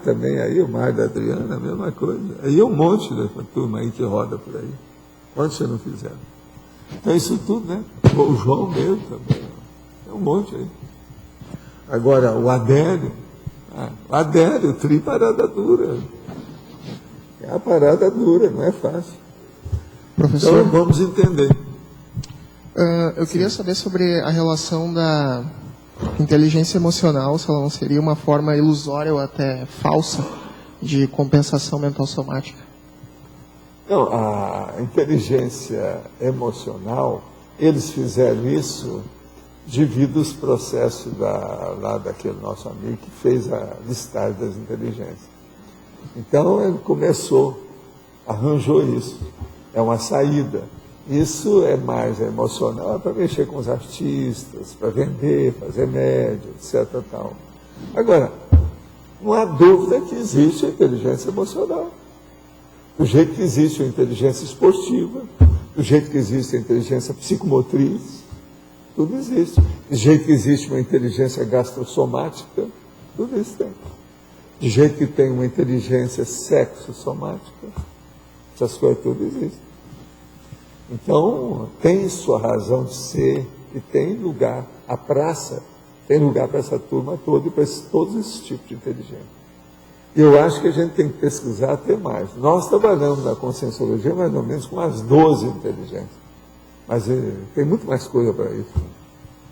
também aí, o Mário da Adriana, a mesma coisa. Aí um monte dessa turma aí que roda por aí. Quantos você não fizeram? Então isso tudo, né? O João mesmo também. Tem um monte aí. Agora, o Adélio, tri parada dura. É a parada dura, não é fácil. Professor, então vamos entender. Eu queria saber sobre a relação da inteligência emocional, se ela não seria uma forma ilusória ou até falsa de compensação mental somática. Não, a inteligência emocional, eles fizeram isso devido aos processos lá daquele nosso amigo que fez a listagem das inteligências. Então ele começou, arranjou isso. É uma saída. Isso é mais emocional, é para mexer com os artistas, para vender, fazer média, etc. Tal. Agora, não há dúvida que existe a inteligência emocional. Do jeito que existe a inteligência esportiva, do jeito que existe a inteligência psicomotriz, tudo existe. Do jeito que existe uma inteligência gastrosomática, tudo isso tem. Do jeito que tem uma inteligência sexossomática, essas coisas tudo existem. Então, tem sua razão de ser e tem lugar, a praça tem lugar para essa turma toda e para todos esses tipos de inteligência. Eu acho que a gente tem que pesquisar até mais. Nós trabalhamos na conscienciologia mais ou menos com as 12 inteligências, mas tem muito mais coisa para isso.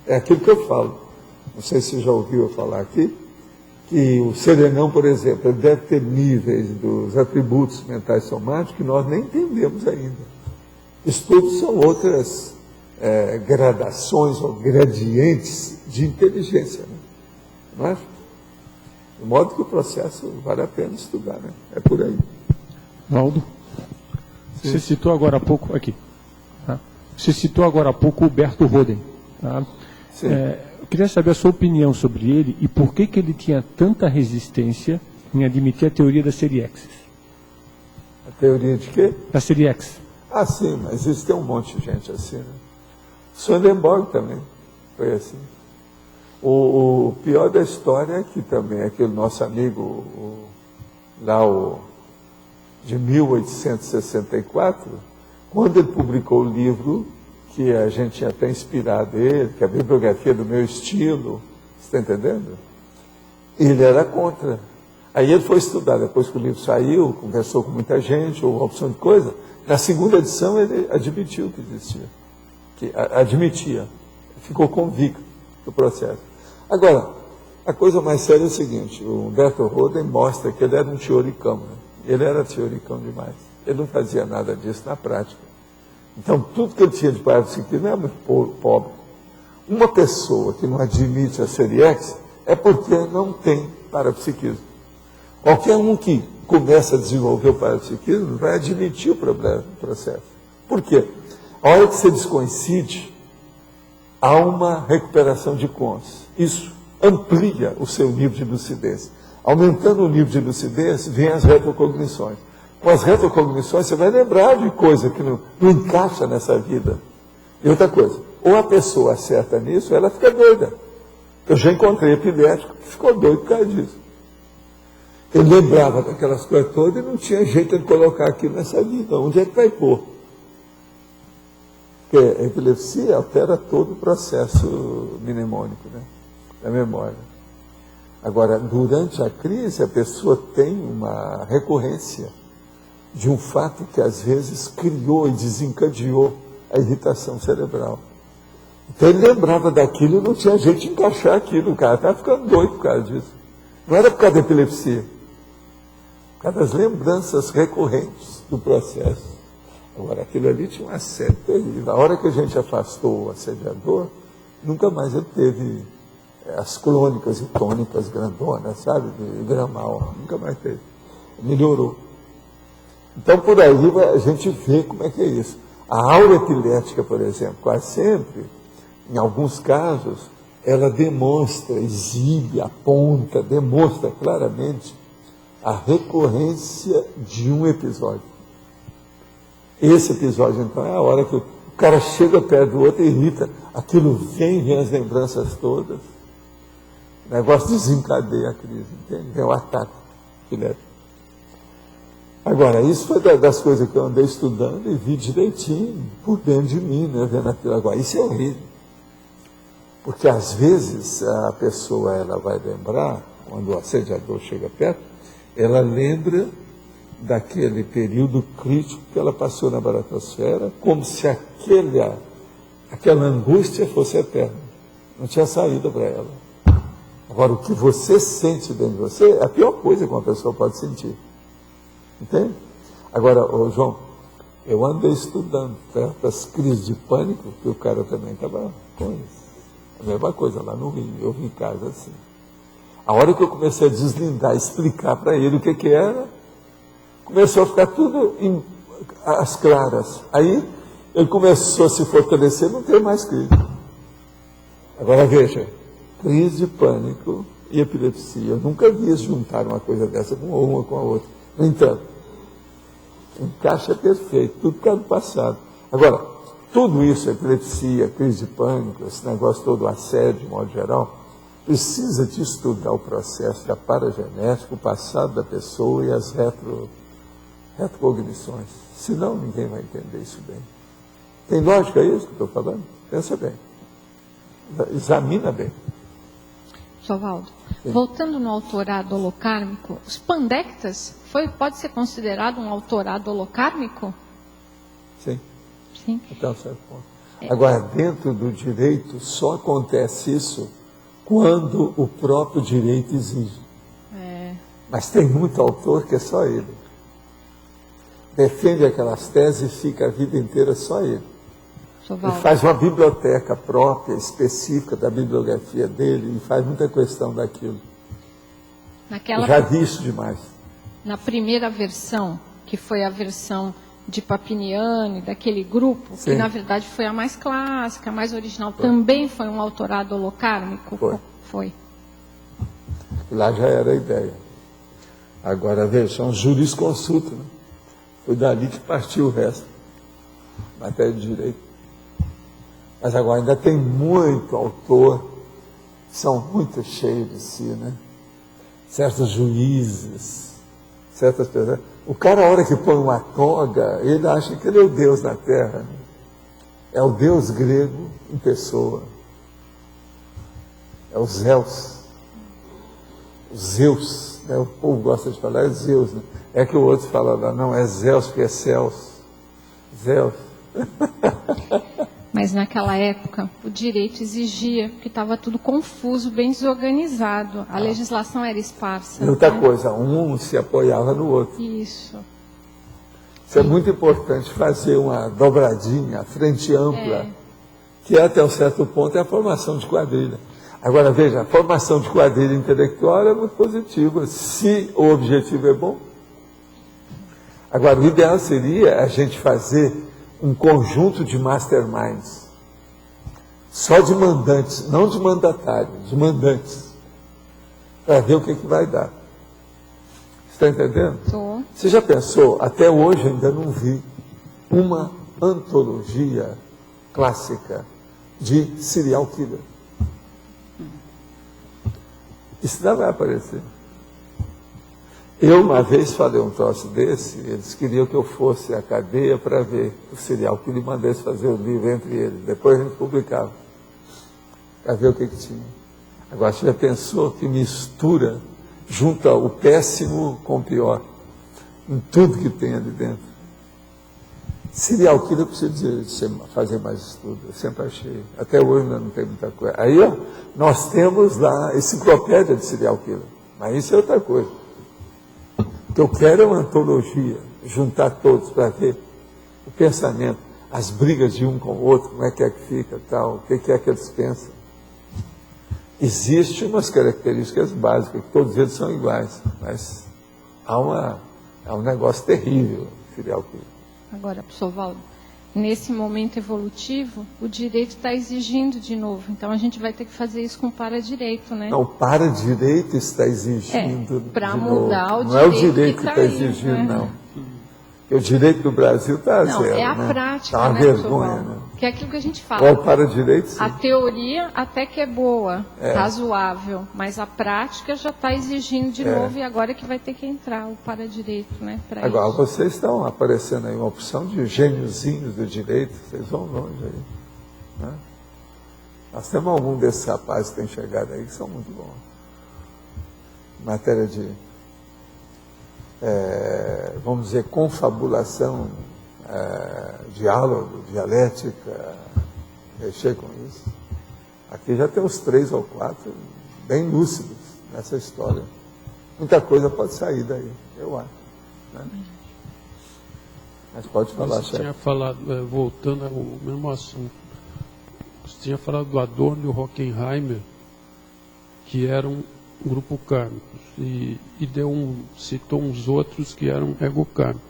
É aquilo que eu falo. Não sei se você já ouviu eu falar aqui, que o serenão, por exemplo, ele deve ter níveis dos atributos mentais somáticos que nós nem entendemos ainda. Isso tudo são outras gradações ou gradientes de inteligência, né? Não é? De modo que o processo vale a pena estudar, né? É por aí. Valdo, você citou agora há pouco, aqui, tá? Você citou agora há pouco o Berto Roden, tá? Eu queria saber a sua opinião sobre ele e por que ele tinha tanta resistência em admitir a teoria da série X. A teoria de quê? Da série X. Ah, sim, mas isso tem um monte de gente assim, né? Swedenborg também foi assim. O pior da história é que também aquele nosso amigo, de 1864, quando ele publicou o livro, que a gente tinha até inspirado ele, que é a bibliografia do meu estilo, você está entendendo? Ele era contra. Aí ele foi estudar, depois que o livro saiu, conversou com muita gente, houve uma opção de coisa. Na segunda edição ele admitiu que existia, admitia, ficou convicto do processo. Agora, a coisa mais séria é o seguinte, o Humberto Roden mostra que ele era um teoricão, né? Ele era teoricão demais, ele não fazia nada disso na prática. Então, tudo que ele tinha de parapsiquismo era muito pobre. Uma pessoa que não admite a Seriex é porque não tem parapsiquismo. Qualquer um que começa a desenvolver o parapsiquismo vai admitir o problema do processo. Por quê? A hora que você descoincide, há uma recuperação de consciência. Isso amplia o seu nível de lucidez. Aumentando o nível de lucidez, vem as retrocognições. Com as retrocognições, você vai lembrar de coisa que não encaixa nessa vida. E outra coisa, ou a pessoa acerta nisso, ou ela fica doida. Eu já encontrei epilético que ficou doido por causa disso. Ele lembrava daquelas coisas todas e não tinha jeito de colocar aquilo nessa vida. Onde é que vai pôr? Porque a epilepsia altera todo o processo mnemônico, né, da memória. Agora, durante a crise, a pessoa tem uma recorrência de um fato que às vezes criou e desencadeou a irritação cerebral. Então ele lembrava daquilo e não tinha jeito de encaixar aquilo. O cara estava ficando doido por causa disso. Não era por causa da epilepsia. Por causa das lembranças recorrentes do processo. Agora, aquilo ali tinha uma série terrível. A hora que a gente afastou o assediador, nunca mais ele teve as crônicas e tônicas grandonas, sabe? De gramal. Nunca mais teve. Melhorou. Então, por aí a gente vê como é que é isso. A aura epilética, por exemplo, quase sempre, em alguns casos, ela demonstra, exibe, aponta, demonstra claramente a recorrência de um episódio. Esse episódio, então, é a hora que o cara chega perto do outro e irrita. Aquilo vem as lembranças todas. O negócio desencadeia a crise, entende? É o ataque epilético. Agora, isso foi das coisas que eu andei estudando e vi direitinho, por dentro de mim, né, vendo aquilo agora. Isso é horrível. Porque, às vezes, a pessoa ela vai lembrar, quando o assediador chega perto, ela lembra daquele período crítico que ela passou na baratosfera, como se aquela angústia fosse eterna. Não tinha saída para ela. Agora, o que você sente dentro de você é a pior coisa que uma pessoa pode sentir. Entende? Agora, João, eu andei estudando certas crises de pânico, que o cara também estava com isso. A mesma coisa lá no Rio, eu vim em casa assim. A hora que eu comecei a deslindar, explicar para ele o que era, começou a ficar tudo às claras. Aí ele começou a se fortalecer, não tem mais crise. Agora veja, crise de pânico e epilepsia. Eu nunca vi juntar uma coisa dessa com uma com a outra. No entanto, encaixa perfeito, tudo por causa do passado. Agora, tudo isso, epilepsia, crise de pânico, esse negócio todo, assédio, de modo geral, precisa de estudar o processo da paragenética, o passado da pessoa e as retrocognições. Senão, ninguém vai entender isso bem. Tem lógica isso que eu estou falando? Pensa bem. Examina bem. Sovaldo, voltando no autorado holocármico, os pandectas pode ser considerado um autorado holocármico? Sim. Sim. Até um certo ponto. Agora, dentro do direito, só acontece isso quando o próprio direito exige. Mas tem muito autor que é só ele. Defende aquelas teses e fica a vida inteira só ele. Sovaldo. E faz uma biblioteca própria, específica da bibliografia dele, e faz muita questão daquilo. Já vi isso demais. Na primeira versão, que foi a versão de Papiniani, daquele grupo, Sim. que na verdade foi a mais clássica, a mais original, também foi um autorado holocármico? Foi. Lá já era a ideia. Agora, veja, são jurisconsulto, né? Foi dali que partiu o resto. Matéria de direito. Mas agora ainda tem muito autor, são muito cheios de si, né? Certos juízes, certas pessoas. O cara, a hora que põe uma toga, ele acha que ele é o Deus na Terra. Né? É o Deus grego em pessoa. É o Zeus. O Zeus né? O povo gosta de falar é Zeus, né? É que o outro fala lá, não, é Zeus, porque é Céus. Zeus. Mas naquela época, o direito exigia, porque estava tudo confuso, bem desorganizado. A legislação era esparsa. E outra né? coisa, um se apoiava no outro. Isso. Isso é muito importante, fazer uma dobradinha, frente ampla, que até um certo ponto é a formação de quadrilha. Agora, veja, a formação de quadrilha intelectual é muito positiva, se o objetivo é bom. Agora, o ideal seria a gente fazer um conjunto de masterminds, só de mandantes, não de mandatários, de mandantes, para ver o que vai dar. Está entendendo? Tô. Você já pensou? Até hoje ainda não vi uma antologia clássica de serial killer. Isso não vai aparecer. Eu uma vez falei um troço desse, eles queriam que eu fosse à cadeia para ver o serial killer e mandasse fazer o livro entre eles. Depois a gente publicava, para ver o que tinha. Agora, você já pensou que mistura, junta o péssimo com o pior, em tudo que tem ali dentro? Serial killer, eu preciso fazer mais estudo, eu sempre achei. Até hoje ainda não tem muita coisa. Aí, ó, nós temos lá a enciclopédia de serial killer, mas isso é outra coisa. O que eu quero é uma antologia, juntar todos para ver o pensamento, as brigas de um com o outro, como é que fica, tal, o que é que eles pensam. Existem umas características básicas, que todos eles são iguais, mas há um negócio terrível, serial killer. Agora, professor Valdo, nesse momento evolutivo, o direito está exigindo de novo. Então, a gente vai ter que fazer isso com o para-direito, né? Não, o para-direito está exigindo para de mudar novo. o Não é o direito direito que que tá está aí, exigindo, né? não. Porque o direito do Brasil está Não, zero, é a né? prática, Tá uma né, vergonha, professor Valdo? né? Que é aquilo que a gente Ou fala. o para-direito, sim. A teoria até que é boa, razoável, mas a prática já está exigindo de novo e agora é que vai ter que entrar o para-direito, né? Pra Agora, isso. vocês estão aparecendo aí uma opção de gêniozinhos do direito, vocês vão longe aí. Né? Nós temos algum desses rapazes que têm chegado aí que são muito bons. Em matéria de, vamos dizer, confabulação, diálogo, dialética, mexer com isso. Aqui já tem uns 3 ou 4 bem lúcidos nessa história. Muita coisa pode sair daí, eu acho. Né? Mas pode falar, Você chefe. tinha falado, voltando ao mesmo assunto, você tinha falado do Adorno e o Horkheimer, que eram grupo kármicos, e citou uns outros que eram egokármicos.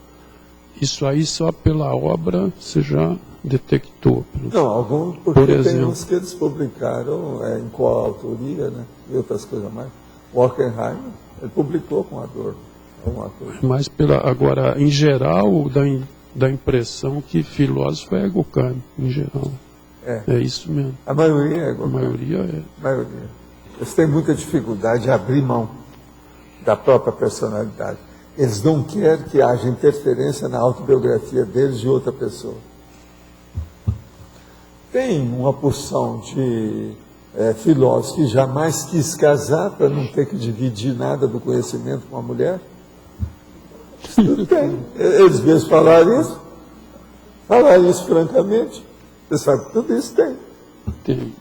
Isso aí só pela obra você já detectou? Não, alguns, porque Por tem exemplo. uns que eles publicaram em coautoria, né? E outras coisas mais. O Horkheimer, ele publicou com Adorno alguma coisa. Mas agora, em geral, dá a impressão que filósofo é egokármico, em geral. É isso mesmo. A maioria é A egocármica. maioria é. A maioria. Eles têm muita dificuldade de abrir mão da própria personalidade. Eles não querem que haja interferência na autobiografia deles de outra pessoa. Tem uma porção de filósofos que jamais quis casar para não ter que dividir nada do conhecimento com a mulher. Isso tudo tem. Eles mesmos falaram isso francamente. Você sabe que tudo isso tem. Tem.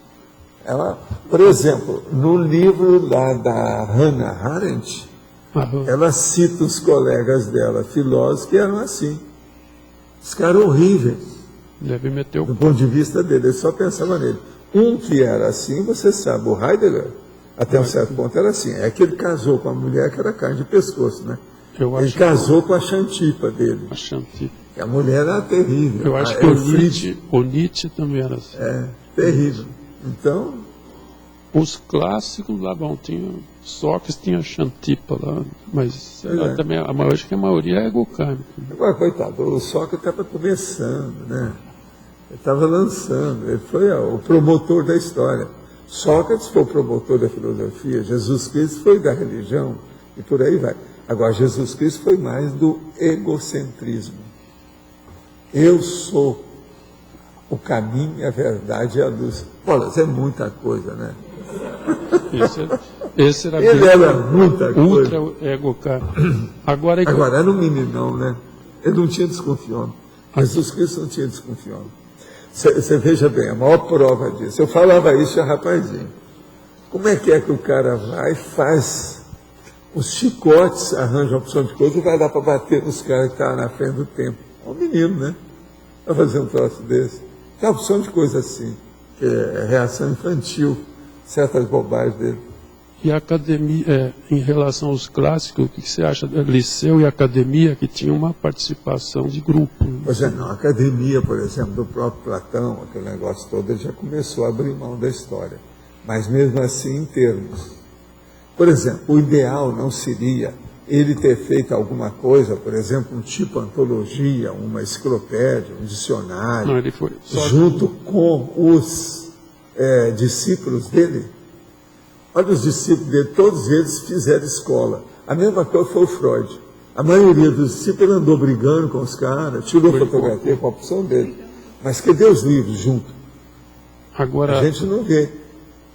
Por exemplo, no livro lá da Hannah Arendt, ela cita os colegas dela, filósofos, que eram assim. Os caras horríveis, Deve meter o do ponto de vista dele. Ele só pensava nele. Um que era assim, você sabe, o Heidegger, até um certo ponto era assim. É que ele casou com a mulher que era carne de pescoço, né? Ele casou com a Xantipa dele. A Xantipa. A mulher era terrível. Eu acho que o Nietzsche também era assim. Terrível. Então, os clássicos lá, bom, Sócrates tinha Xantipa lá, mas também, acho que a maioria é egokármica. Agora, coitado, o Sócrates estava começando, né? Ele estava lançando, ele foi o promotor da história. Sócrates foi o promotor da filosofia, Jesus Cristo foi da religião, e por aí vai. Agora, Jesus Cristo foi mais do egocentrismo. Eu sou o caminho, a verdade e a luz. Olha, isso é muita coisa, né? Esse era Ele bem era muita coisa. ultra egocármico. Agora Agora, era um meninão, né? Ele não tinha desconfiômetro. Jesus Cristo não tinha desconfiômetro. Você veja bem, a maior prova disso. Eu falava isso a rapazinho. Como é que o cara vai, faz os chicotes, arranja uma opção de coisa e vai dar para bater nos caras que estavam na frente do templo? É um menino, né? Vai fazer um troço desse. Tem uma opção de coisa assim, que é reação infantil, certas bobagens dele. E a academia, em relação aos clássicos, o que você acha? Liceu e academia, que tinha uma participação de grupo. Pois é, não, a academia, por exemplo, do próprio Platão, aquele negócio todo, ele já começou a abrir mão da história. Mas mesmo assim, em termos. Por exemplo, o ideal não seria ele ter feito alguma coisa, por exemplo, um tipo antologia, uma enciclopédia, um dicionário, Não, ele foi só junto com os discípulos dele. Olha, os discípulos dele, todos eles fizeram escola. A mesma coisa foi o Freud. A maioria dos discípulos andou brigando com os caras, tirou fotografia com a opção dele. Mas cadê os livros junto? Agora, A gente não vê.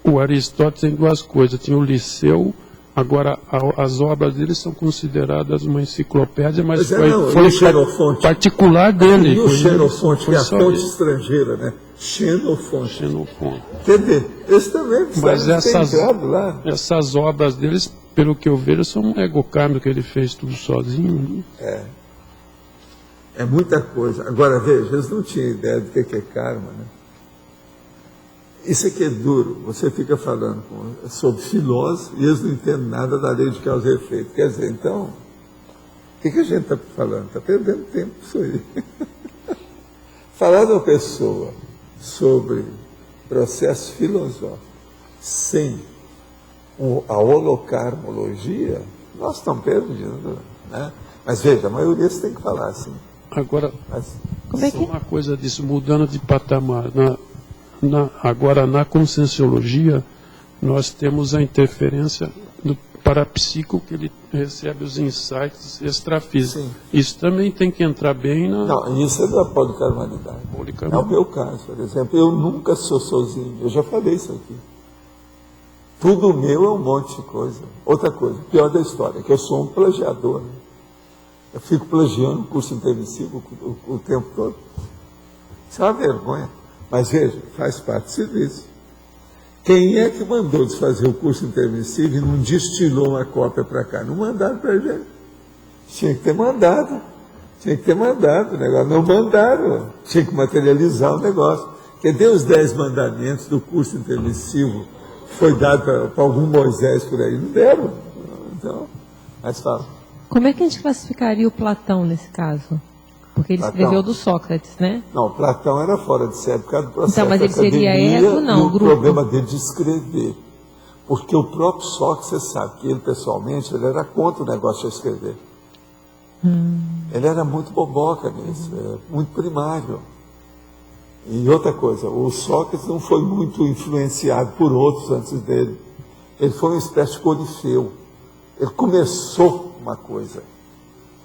o Aristóteles tem duas coisas. Tinha o Liceu, agora as obras dele são consideradas uma enciclopédia, mas foi o Xenofonte. particular dele. E o Xenofonte, que é a só fonte isso. estrangeira, né? Xenofonte. Xenofonte. Quer dizer, esse também Mas precisa ter entrado lá. essas obras deles, pelo que eu vejo, são um egocármico, ele fez tudo sozinho. Né? É muita coisa. Agora, veja, eles não tinham ideia do que é karma, né? Isso aqui é duro. Você fica falando sobre filósofos e eles não entendem nada da lei de causa e efeito. Quer dizer, então, o que a gente está falando? Está perdendo tempo isso aí. Falar de uma pessoa sobre processo filosófico sem a holocarmologia, nós estamos perdendo, né? Mas veja, a maioria você tem que falar assim. Agora, Como é que- uma coisa disso, mudando de patamar. Agora, na conscienciologia, nós temos a interferência do parapsíquico, que ele recebe os insights extrafísicos. Sim. Isso também tem que entrar bem na Não, isso é da policarmalidade. É o policarmalidade. meu caso, por exemplo. Eu nunca sou sozinho. Eu já falei isso aqui. Tudo meu é um monte de coisa. Outra coisa, pior da história, que eu sou um plagiador. Né? Eu fico plagiando o curso intermissivo o tempo todo. Isso é uma vergonha. Mas veja, faz parte do serviço. Quem é que mandou desfazer o curso intermissivo e não destilou uma cópia para cá? Não mandaram para a gente. Tinha que ter mandado. Tinha que ter mandado. O negócio não mandaram. Tinha que materializar o negócio. Cadê os 10 mandamentos do curso intermissivo que foi dado para algum Moisés por aí? Não deram. Então, mas fala. Como é que a gente classificaria o Platão nesse caso? Porque ele Platão. escreveu do Sócrates, né? Não, Platão era fora de série por causa do processo Então, mas ele da seria academia ego, não, e o grupo? problema dele de escrever. Porque o próprio Sócrates, você sabe que ele, pessoalmente, ele era contra o negócio de escrever. Ele era muito boboca nisso, muito primário. E outra coisa, o Sócrates não foi muito influenciado por outros antes dele. Ele foi uma espécie de corifeu. Ele começou uma coisa,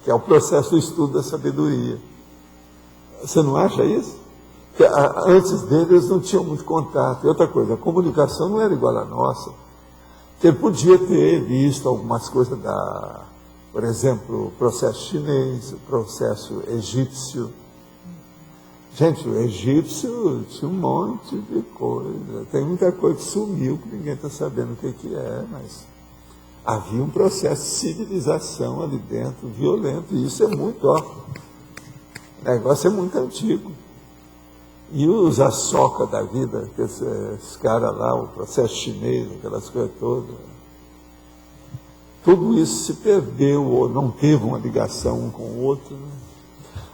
que é o processo do estudo da sabedoria. Você não acha isso? Que, antes dele, eles não tinham muito contato. E outra coisa, a comunicação não era igual à nossa. Ele podia ter visto algumas coisas por exemplo, o processo chinês, o processo egípcio. Gente, o egípcio tinha um monte de coisa. Tem muita coisa que sumiu, que ninguém está sabendo o que é, mas havia um processo de civilização ali dentro, violento, e isso é muito, o negócio é muito antigo. E os Ashoka da vida, esses caras lá, o processo chinês, aquelas coisas todas, tudo isso se perdeu, ou não teve uma ligação um com o outro.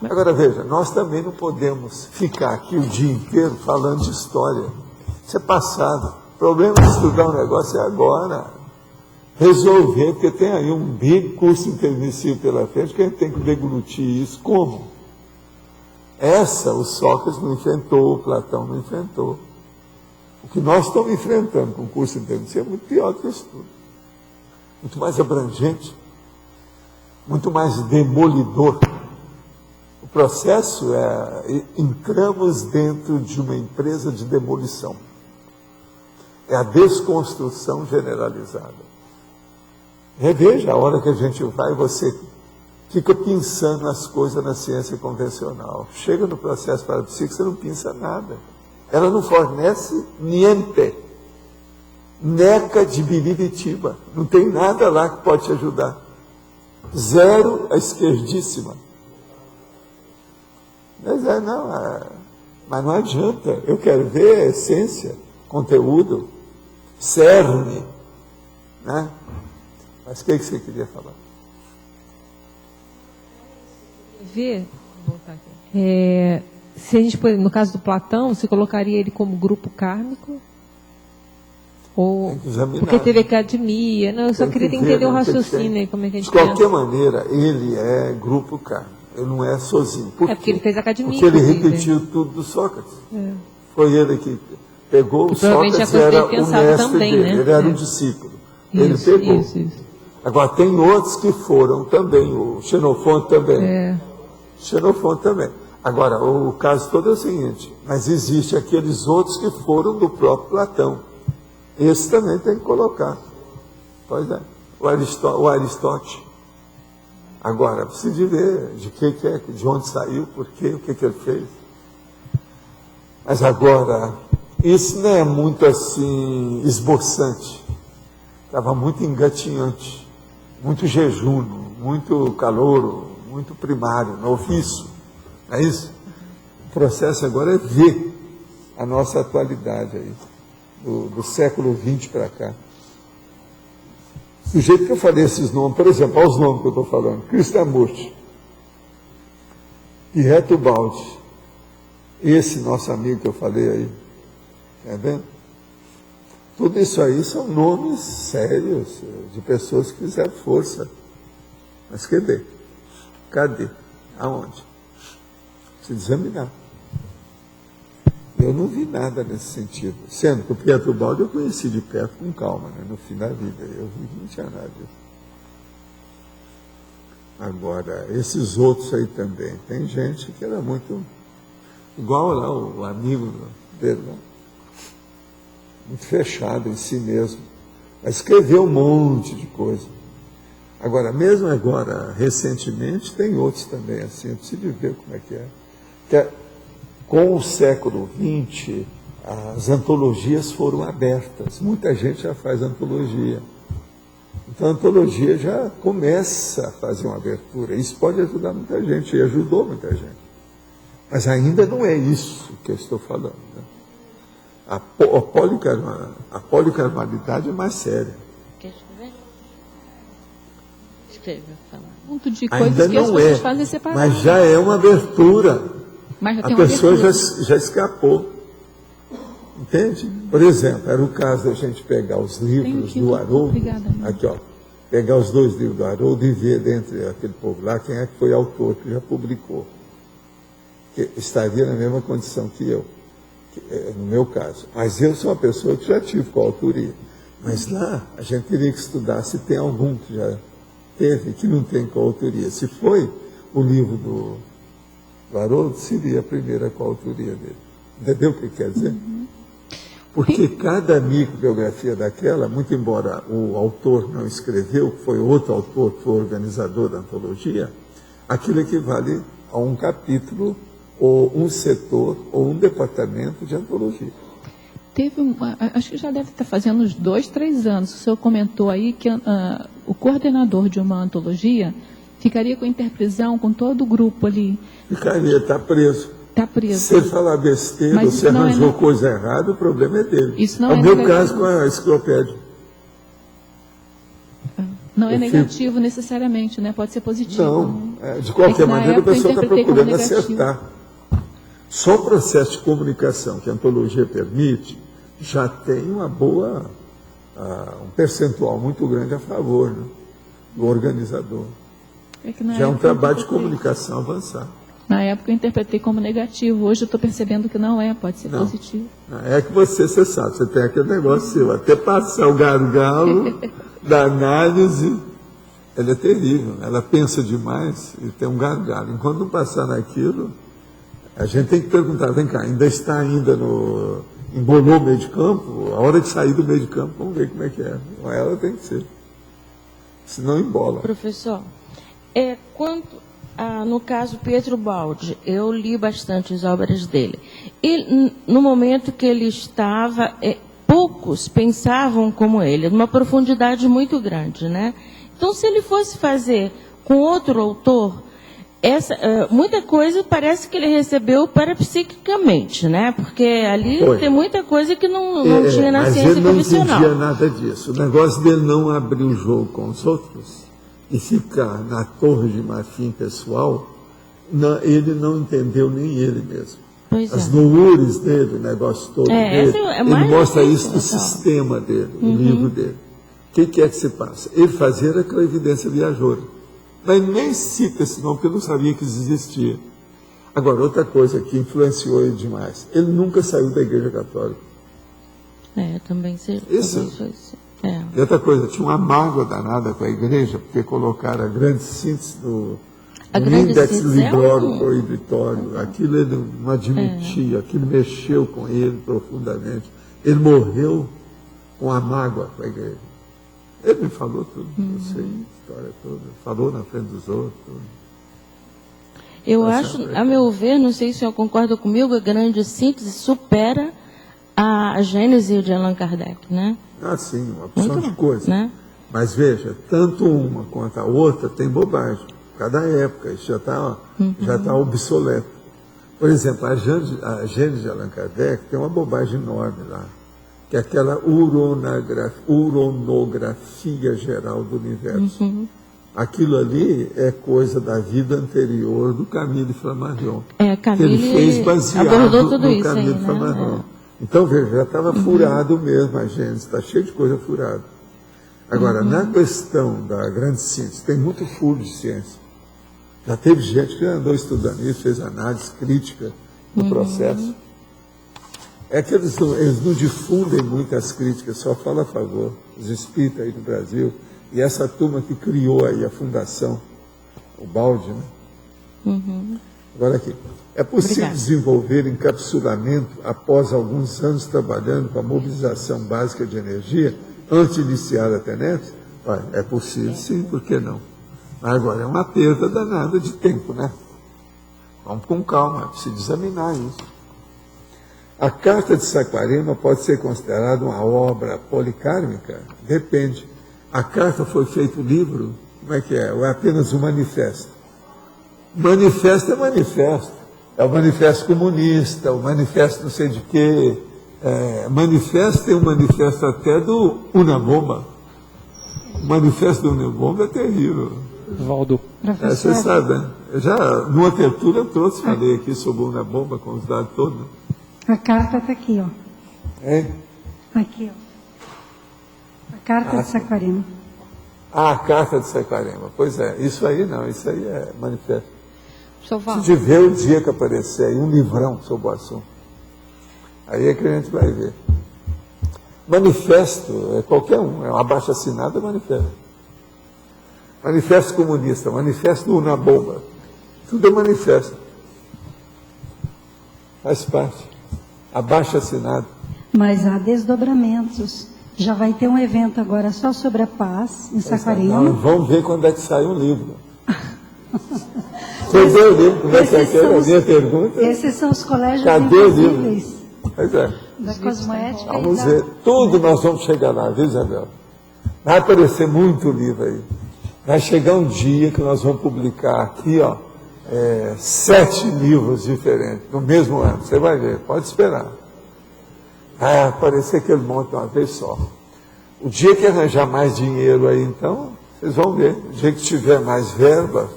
Né? Agora veja, nós também não podemos ficar aqui o dia inteiro falando de história. Isso é passado. O problema de estudar um negócio é agora. Resolver, porque tem aí um big curso intermissivo pela frente, que a gente tem que deglutir isso. Como? O Sócrates não enfrentou, o Platão não enfrentou. O que nós estamos enfrentando com o curso intermissivo é muito pior do que isso tudo. Muito mais abrangente, muito mais demolidor. O processo entramos dentro de uma empresa de demolição. É a desconstrução generalizada. Reveja a hora que a gente vai, você fica pensando as coisas na ciência convencional. Chega no processo parapsíquico, você não pensa nada. Ela não fornece niente. Neca de biribitiba. Não tem nada lá que pode te ajudar. Zero à esquerdíssima. Mas não adianta. Eu quero ver a essência, conteúdo, cerne. Né? Mas o que você queria falar? Se a gente, no caso do Platão, você colocaria ele como grupo kármico? Ou porque teve academia? Não, eu só queria entender o raciocínio aí, como é que a gente de qualquer maneira, ele é grupo kármico, ele não é sozinho. Por porque ele fez academia. Porque ele repetiu tudo do Sócrates. Foi ele que pegou o Sócrates, era o mestre também, dele, né? ele era um discípulo. Ele pegou. Agora, tem outros que foram também, o Xenofonte também. Xenofonte também. Agora, o caso todo é o seguinte, mas existe aqueles outros que foram do próprio Platão. Esse também tem que colocar. Pois é. O Aristóteles. Agora, precisa ver de que é, de onde saiu, por quê, o que ele fez. Mas agora, isso não é muito assim esboçante. Estava muito engatinhante, muito jejum, muito calouro, muito primário, noviço. É isso? O processo agora é ver a nossa atualidade aí. Do século XX para cá. Do jeito que eu falei esses nomes, por exemplo, olha os nomes que eu estou falando: Krishnamurti, Pietro Baldi, esse nosso amigo que eu falei aí, está vendo? Tudo isso aí são nomes sérios de pessoas que fizeram força. Mas cadê? Cadê? Aonde? Precisa examinar. Eu não vi nada nesse sentido. Sendo que o Pietro Baldi eu conheci de perto com calma, né, no fim da vida. Eu vi que não tinha nada disso. Agora, esses outros aí também. Tem gente que era muito igual lá, o amigo dele, né? Muito fechado em si mesmo. Mas escreveu um monte de coisa. Agora, mesmo agora, recentemente, tem outros também, assim, eu preciso ver como é que é. Com o século XX, as antologias foram abertas. Muita gente já faz antologia. Então, a antologia já começa a fazer uma abertura. Isso pode ajudar muita gente, e ajudou muita gente. Mas ainda não é isso que eu estou falando. Né? A policarnalidade é mais séria. Quer escrever? Escreva, fala. Ponto de Ainda coisas que as não pessoas é, fazem separadas. mas já é uma abertura. Mas A pessoa já escapou. Entende? Por exemplo, era o caso da gente pegar os livros do Haroldo, aqui ó, pegar os 2 livros do Haroldo e ver dentre aquele povo lá quem é que foi autor que já publicou. Que estaria na mesma condição que eu, no meu caso. Mas eu sou uma pessoa que já tive coautoria. Mas lá a gente teria que estudar se tem algum que já teve que não tem coautoria. Se foi o livro do Haroldo, seria a primeira coautoria dele. Entendeu o que quer dizer? Porque cada microbiografia daquela, muito embora o autor não escreveu, foi outro autor que foi organizador da antologia, aquilo equivale a um capítulo, ou um setor, ou um departamento de antologia. Acho que já deve estar fazendo uns 2, 3 anos, o senhor comentou aí que o coordenador de uma antologia ficaria com interprisão com todo o grupo ali. Ficaria, está preso. Está preso. Se ele falar besteira, ou se arranjou coisa errada, o problema é dele. Isso não é o negativo. meu caso com a enciclopédia. Não é negativo necessariamente, né? Pode ser positivo. Não, de qualquer maneira a pessoa está procurando acertar. Só o processo de comunicação que a antologia permite já tem uma boa, um percentual muito grande a favor, né, do organizador. Já é um trabalho de comunicação avançado. Na época eu interpretei como negativo, hoje eu estou percebendo que não é, pode ser positivo. É que você sabe, você tem aquele negócio seu, até passar o gargalo da análise, ela é terrível, ela pensa demais e tem um gargalo. Enquanto não passar naquilo, a gente tem que perguntar, vem cá, ainda está embolou o meio de campo, a hora de sair do meio de campo, vamos ver como é que é. Ela tem que ser. Senão embola. Professor, no caso Pietro Baldi, eu li bastante as obras dele. E no momento que ele estava, poucos pensavam como ele, numa profundidade muito grande, né? Então, se ele fosse fazer com outro autor, muita coisa parece que ele recebeu parapsiquicamente, né? Porque ali tem muita coisa que não tinha na ciência convencional. Mas ele não entendia nada disso. O negócio dele não abrir o jogo com os outros e ficar na torre de marfim pessoal, ele não entendeu nem ele mesmo. As noures dele, o negócio todo dele, ele mostra isso no sistema dele, no livro dele. O que é que se passa? Ele fazia a clarividência viajoura. Mas nem cita esse nome, porque eu não sabia que isso existia. Agora, outra coisa que influenciou ele demais, ele nunca saiu da Igreja Católica. Também sei. E outra coisa, tinha uma mágoa danada com a Igreja, porque colocaram a grande síntese no Index Librorum Prohibitório. Aquilo ele não admitia, aquilo mexeu com ele profundamente. Ele morreu com a mágoa com a Igreja. Ele me falou tudo, eu sei a história toda, falou na frente dos outros. Eu acho, a meu ver, não sei se o senhor concorda comigo, a grande síntese supera a Gênese de Allan Kardec, né? Sim, uma opção de coisa. Né? Mas veja, tanto uma quanto a outra tem bobagem. Cada época, isso já está obsoleto. Por exemplo, a Gênese de Allan Kardec tem uma bobagem enorme lá, que é aquela uronografia geral do universo. Aquilo ali é coisa da vida anterior do Camille Flammarion. Camille ele fez baseado tudo no isso Camille aí, Flammarion. Né? Então, veja, já estava furado mesmo a Gênesis, está cheio de coisa furada. Agora, na questão da grande síntese, tem muito furo de ciência. Já teve gente que andou estudando isso, fez análise crítica do processo. É que eles não difundem muitas críticas, só falam a favor. Os espíritas aí no Brasil, e essa turma que criou aí a fundação, o Baldi, né? Agora aqui. É possível desenvolver encapsulamento após alguns anos trabalhando com a mobilização básica de energia antes de iniciar a TENEPS? É possível, sim, por que não? Agora, é uma perda danada de tempo, né? Vamos com calma, precisa examinar isso. A Carta de Saquarema pode ser considerada uma obra policármica? Depende. A carta foi feito livro? Como é que é? Ou é apenas um manifesto? Manifesto é manifesto. É o manifesto comunista, o manifesto não sei de quê. Manifesto tem um manifesto até do Unabomba. O manifesto do Unabomba é terrível. Valdo. Você sabe, né? Eu já, numa abertura, eu trouxe, falei aqui sobre o Unabomba com os dados todos. Né? A carta está aqui, ó. Aqui, ó. A carta de Saquarema. A carta de Saquarema. Pois é, isso aí não, isso aí é manifesto. Se tiver o dia que aparecer aí um livrão sobre o assunto, aí é que a gente vai ver. Manifesto é qualquer um, é um abaixo-assinado, é manifesto. Manifesto comunista, manifesto do Unabomba, tudo é manifesto. Faz parte. Abaixo-assinado. Mas há desdobramentos. Já vai ter um evento agora só sobre a paz, em Saquarema. Não, vamos ver quando é que sai um livro. Você vê o livro, como é que é a minha pergunta? Esses são os colégios invisíveis. Pois é. Da cosmoética. Vamos ver. Tudo nós vamos chegar lá, viu, Isabel? Vai aparecer muito livro aí. Vai chegar um dia que nós vamos publicar aqui, 7 livros diferentes, no mesmo ano. Você vai ver, pode esperar. Vai aparecer aquele monte de uma vez só. O dia que arranjar mais dinheiro aí, então, vocês vão ver. O dia que tiver mais verba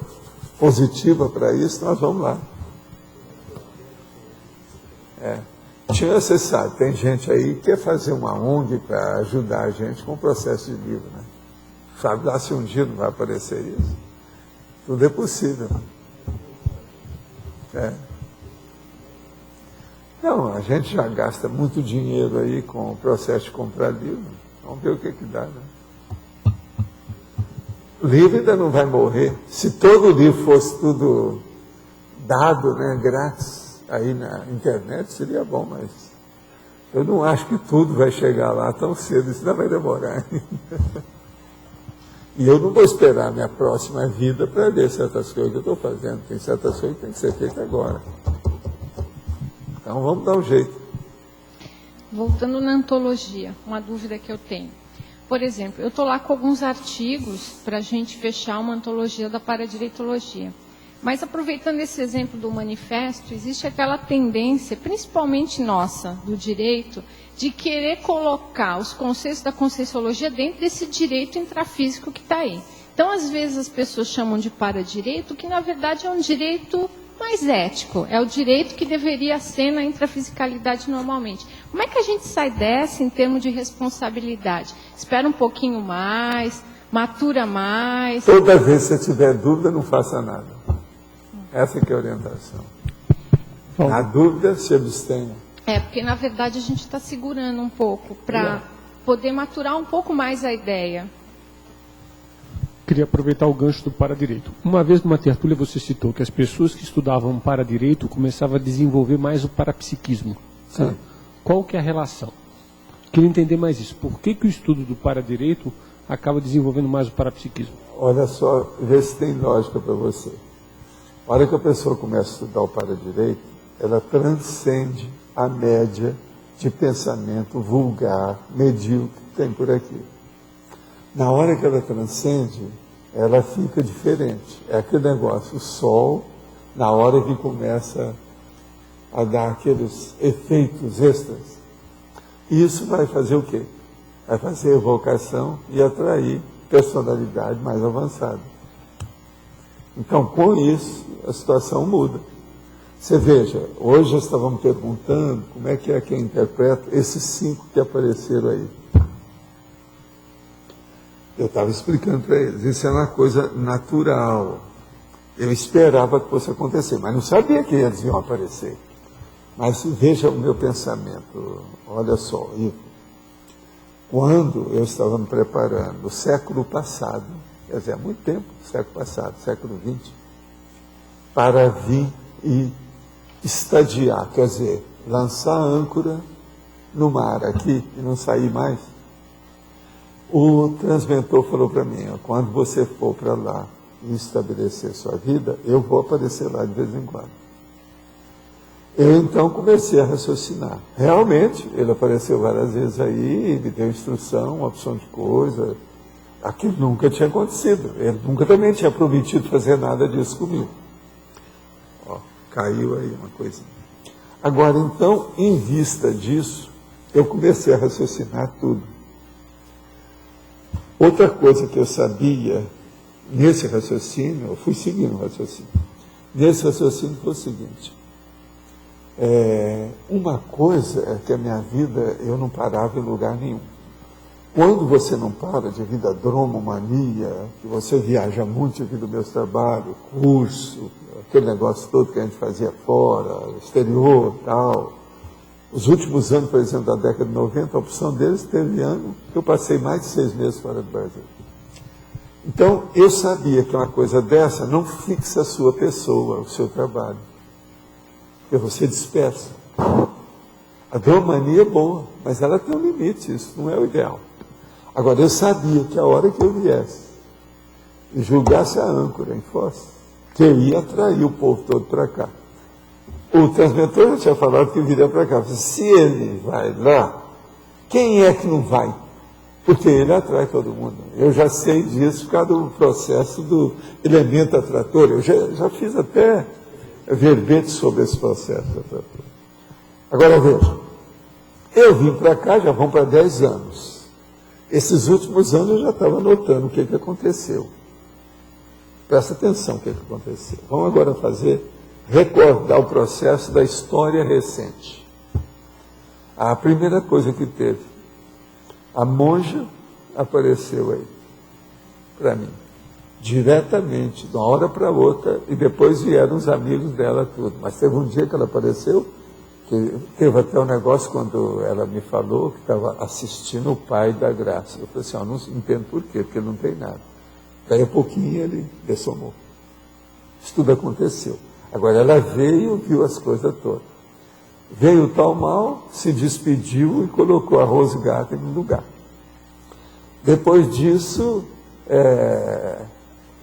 positiva para isso, nós vamos lá. Você sabe, tem gente aí que quer fazer uma ONG para ajudar a gente com o processo de livro, né? Sabe lá se um dia não vai aparecer isso? Tudo é possível. Não, a gente já gasta muito dinheiro aí com o processo de comprar livro. Vamos ver o que dá, né? O livro ainda não vai morrer. Se todo livro fosse tudo dado, né, grátis, aí na internet seria bom, mas Eu não acho que tudo vai chegar lá tão cedo, isso não vai demorar. E eu não vou esperar a minha próxima vida para ver certas coisas que eu estou fazendo. Tem certas coisas que tem que ser feitas agora. Então vamos dar um jeito. Voltando na antologia, uma dúvida que eu tenho. Por exemplo, eu estou lá com alguns artigos para a gente fechar uma antologia da paradireitologia. Mas aproveitando esse exemplo do manifesto, existe aquela tendência, principalmente nossa, do direito, de querer colocar os conceitos da Conscienciologia dentro desse direito intrafísico que está aí. Então, às vezes, as pessoas chamam de paradireito, que na verdade é um direito mais ético, é o direito que deveria ser na intrafisicalidade normalmente. Como é que a gente sai dessa em termos de responsabilidade? Espera um pouquinho mais, matura mais. Toda vez que você tiver dúvida, não faça nada. Essa que é a orientação. Na dúvida, se abstenha. Porque na verdade a gente está segurando um pouco para poder maturar um pouco mais a ideia. Queria aproveitar o gancho do paradireito. Uma vez numa tertúlia você citou que as pessoas que estudavam paradireito começavam a desenvolver mais o parapsiquismo. Tá? Qual que é a relação? Queria entender mais isso. Por que o estudo do paradireito acaba desenvolvendo mais o parapsiquismo? Olha só, vê se tem lógica para você. A hora que a pessoa começa a estudar o paradireito, ela transcende a média de pensamento vulgar, medíocre que tem por aqui. Na hora que ela transcende, ela fica diferente. É aquele negócio, o sol, na hora que começa a dar aqueles efeitos extras. E isso vai fazer o quê? Vai fazer evocação e atrair personalidade mais avançada. Então, com isso, a situação muda. Você veja, hoje nós estávamos perguntando como é que interpreta esses 5 que apareceram aí. Eu estava explicando para eles, isso é uma coisa natural. Eu esperava que fosse acontecer, mas não sabia que eles iam aparecer. Mas veja o meu pensamento, olha só, Ivo. Quando eu estava me preparando, no século passado, quer dizer, há muito tempo, século passado, século XX, para vir e estadiar, quer dizer, lançar a âncora no mar aqui e não sair mais. O transmentor falou para mim, quando você for para lá e estabelecer sua vida, eu vou aparecer lá de vez em quando. Eu então comecei a raciocinar. Realmente, ele apareceu várias vezes aí, me deu instrução, uma opção de coisa. Aquilo nunca tinha acontecido. Ele nunca também tinha prometido fazer nada disso comigo. Ó, caiu aí uma coisinha. Agora, então, em vista disso, eu comecei a raciocinar tudo. Outra coisa que eu sabia, nesse raciocínio, eu fui seguindo o raciocínio. Nesse raciocínio foi o seguinte, uma coisa é que a minha vida, eu não parava em lugar nenhum. Quando você não para devido à dromomania, que você viaja muito devido ao meu trabalho, curso, aquele negócio todo que a gente fazia fora, exterior, tal. Os últimos anos, por exemplo, da década de 90, a opção deles teve ano que eu passei mais de 6 meses fora do Brasil. Então, eu sabia que uma coisa dessa não fixa a sua pessoa, o seu trabalho. Porque você dispersa. A dromania é boa, mas ela tem um limite, isso não é o ideal. Agora, eu sabia que a hora que eu viesse e julgasse a âncora em Foz, que eu ia atrair o povo todo para cá. O transmentor já tinha falado que viria para cá. Se ele vai lá, quem é que não vai? Porque ele atrai todo mundo. Eu já sei disso por causa do processo do elemento atrator. Eu já fiz até verbete sobre esse processo atrator. Agora veja, eu vim para cá, já vão para 10 anos. Esses últimos anos eu já estava notando o que aconteceu. Presta atenção o que aconteceu. Vamos agora recordar o processo da história recente. A primeira coisa que teve, a monja apareceu aí, para mim, diretamente, de uma hora para outra, e depois vieram os amigos dela, tudo. Mas teve um dia que ela apareceu, que teve até um negócio quando ela me falou que estava assistindo o Pai da Graça. Eu falei assim, eu não entendo por quê, porque não tem nada. Daí a pouquinho ele dessomou. Isso tudo aconteceu. Agora ela veio e viu as coisas todas. Veio o tal mal, se despediu e colocou a Rose Garten no lugar. Depois disso,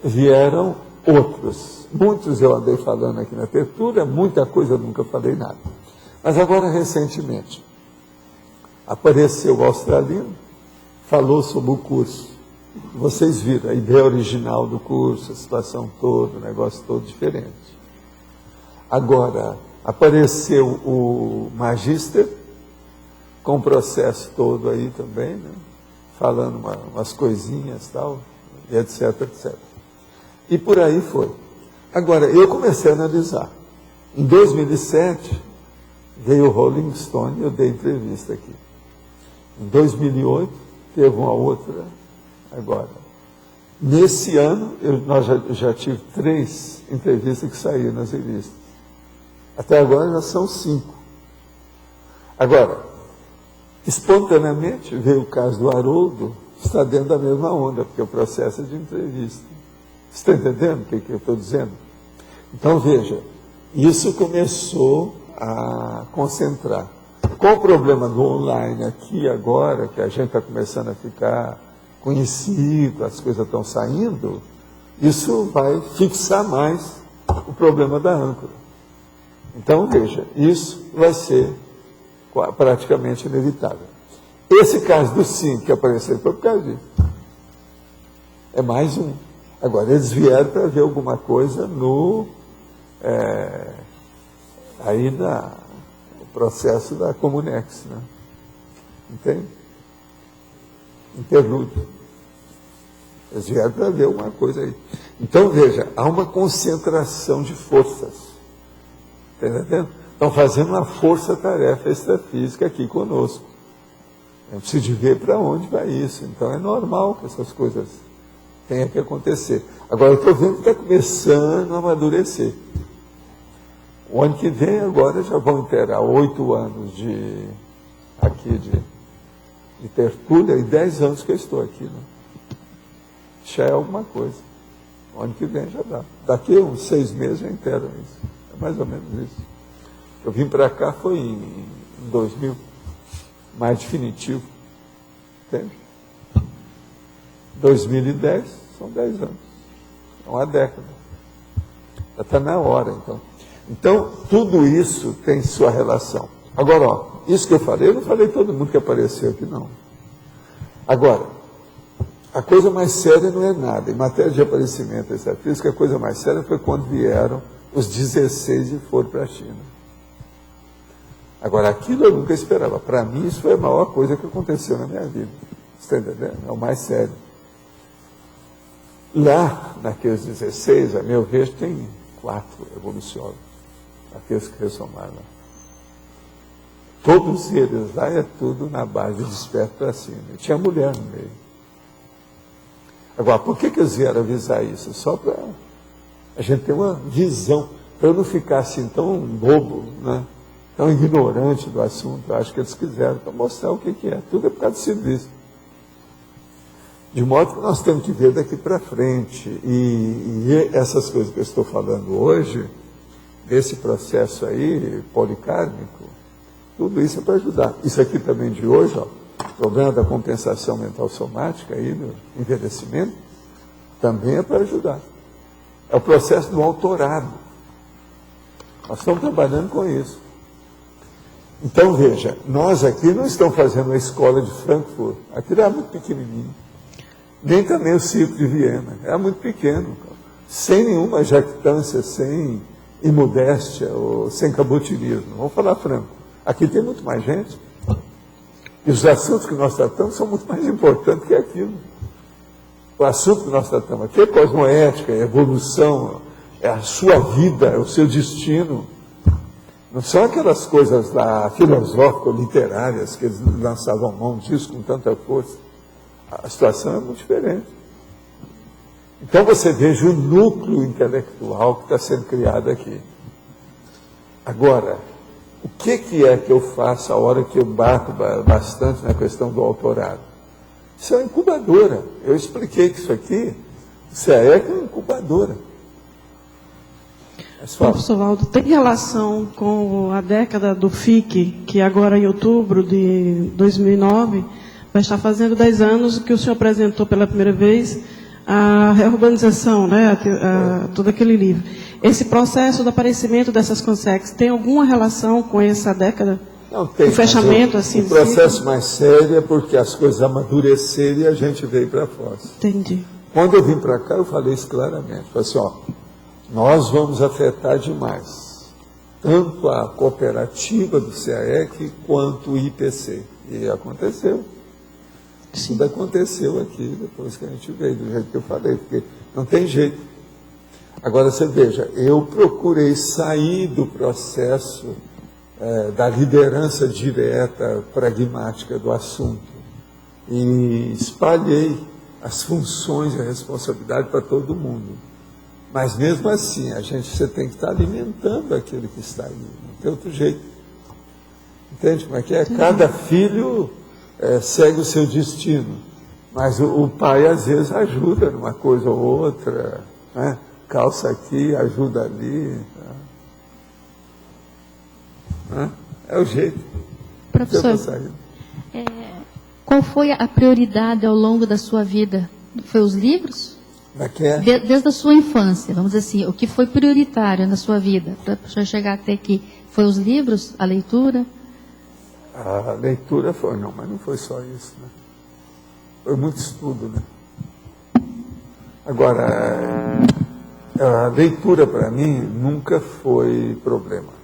vieram outros. Muitos eu andei falando aqui na tertúlia, muita coisa eu nunca falei nada. Mas agora, recentemente, apareceu o australiano, falou sobre o curso. Vocês viram a ideia original do curso, a situação toda, o negócio todo diferente. Agora, apareceu o Magister, com o processo todo aí também, né? Falando umas coisinhas, tal, e etc, etc. E por aí foi. Agora, eu comecei a analisar. Em 2007, veio o Rolling Stone e eu dei entrevista aqui. Em 2008, teve uma outra. Agora, nesse ano, nós já tive 3 entrevistas que saíram nas revistas. Até agora já são 5. Agora, espontaneamente, veio o caso do Haroldo, está dentro da mesma onda, porque o processo é de entrevista. Você está entendendo o que eu estou dizendo? Então, veja, isso começou a concentrar. Com o problema do online aqui agora, que a gente está começando a ficar conhecido, as coisas estão saindo, isso vai fixar mais o problema da âncora. Então, veja, isso vai ser praticamente inevitável. Esse caso do SIM que apareceu foi por causa disso. É mais um. Agora, eles vieram para ver alguma coisa no processo da Comunex, né? Entende? Interlúdio. Eles vieram para ver uma coisa aí. Então, veja, há uma concentração de forças. Está entendendo? Estão fazendo uma força-tarefa extrafísica aqui conosco. A gente precisa de ver para onde vai isso. Então, é normal que essas coisas tenham que acontecer. Agora, eu estou vendo que está começando a amadurecer. O ano que vem, agora, já vão inteirar 8 anos de tertúlia e 10 anos que eu estou aqui. Né? Já é alguma coisa. O ano que vem já dá. Daqui a uns 6 meses já inteiram isso. É mais ou menos isso. Eu vim para cá foi em 2000, mais definitivo. Entende? 2010, são 10 anos. É uma década. Já está na hora, então. Então, tudo isso tem sua relação. Agora, ó, isso que eu não falei todo mundo que apareceu aqui, não. Agora, a coisa mais séria não é nada. Em matéria de aparecimento extrafísico, a coisa mais séria foi quando vieram os 16 e foram para a China. Agora, aquilo eu nunca esperava. Para mim, isso foi a maior coisa que aconteceu na minha vida. Você está entendendo? É o mais sério. Lá, naqueles 16, a meu ver, tem 4 evoluciólogos. Aqueles que ressomaram. Todos eles lá é tudo na base de desperto para cima. E tinha mulher no meio. Agora, por que eles vieram avisar isso? Só para a gente ter uma visão, para eu não ficar assim tão bobo, né? Tão ignorante do assunto. Eu acho que eles quiseram, para mostrar o que é. Tudo é por causa do serviço. De modo que nós temos que ver daqui para frente. E essas coisas que eu estou falando hoje, desse processo aí, policármico, tudo isso é para ajudar. Isso aqui também de hoje, ó, problema da compensação mental somática aí, do envelhecimento, também é para ajudar. É o processo do autorado. Nós estamos trabalhando com isso. Então, veja, nós aqui não estamos fazendo uma escola de Frankfurt. Aquilo era muito pequenininho. Nem também o Circo de Viena. Era muito pequeno. Sem nenhuma jactância, sem imodéstia, ou sem cabutilismo. Vamos falar franco. Aqui tem muito mais gente. E os assuntos que nós tratamos são muito mais importantes que aquilo. O assunto que nós tratamos aqui é cosmoética, é evolução, é a sua vida, é o seu destino. Não são aquelas coisas lá filosófico-literárias que eles lançavam mão disso com tanta força. A situação é muito diferente. Então você veja o núcleo intelectual que está sendo criado aqui. Agora, o que é que eu faço a hora que eu bato bastante na questão do autorado? Isso é uma incubadora. Eu expliquei que isso aqui, CAEC é uma incubadora. Professor Valdo, tem relação com a década do FIC, que agora em outubro de 2009 vai estar fazendo 10 anos que o senhor apresentou pela primeira vez a reurbanização, né, todo aquele livro. Esse processo do aparecimento dessas consex tem alguma relação com essa década? Não tem. O fechamento, assim. O processo mais sério é porque as coisas amadureceram e a gente veio para fora. Entendi. Quando eu vim para cá, eu falei isso claramente. Falei assim, ó, nós vamos afetar demais, tanto a cooperativa do CAEC quanto o IPC. E aconteceu. Sim. Tudo aconteceu aqui, depois que a gente veio, do jeito que eu falei, porque não tem jeito. Agora, você veja, eu procurei sair do processo da liderança direta, pragmática do assunto, e espalhei as funções e a responsabilidade para todo mundo. Mas, mesmo assim, você tem que estar alimentando aquele que está aí, não tem outro jeito. Entende como é que é? Cada filho segue o seu destino, mas o pai, às vezes, ajuda numa coisa ou outra, né? Calça aqui, ajuda ali. Tá? É o jeito. Professor, qual foi a prioridade ao longo da sua vida? Foi os livros? Desde a sua infância, vamos dizer assim, o que foi prioritário na sua vida, para você chegar até aqui? Foi os livros, a leitura? A leitura foi, não, mas não foi só isso, né? Foi muito estudo, né? Agora, a leitura para mim nunca foi problema.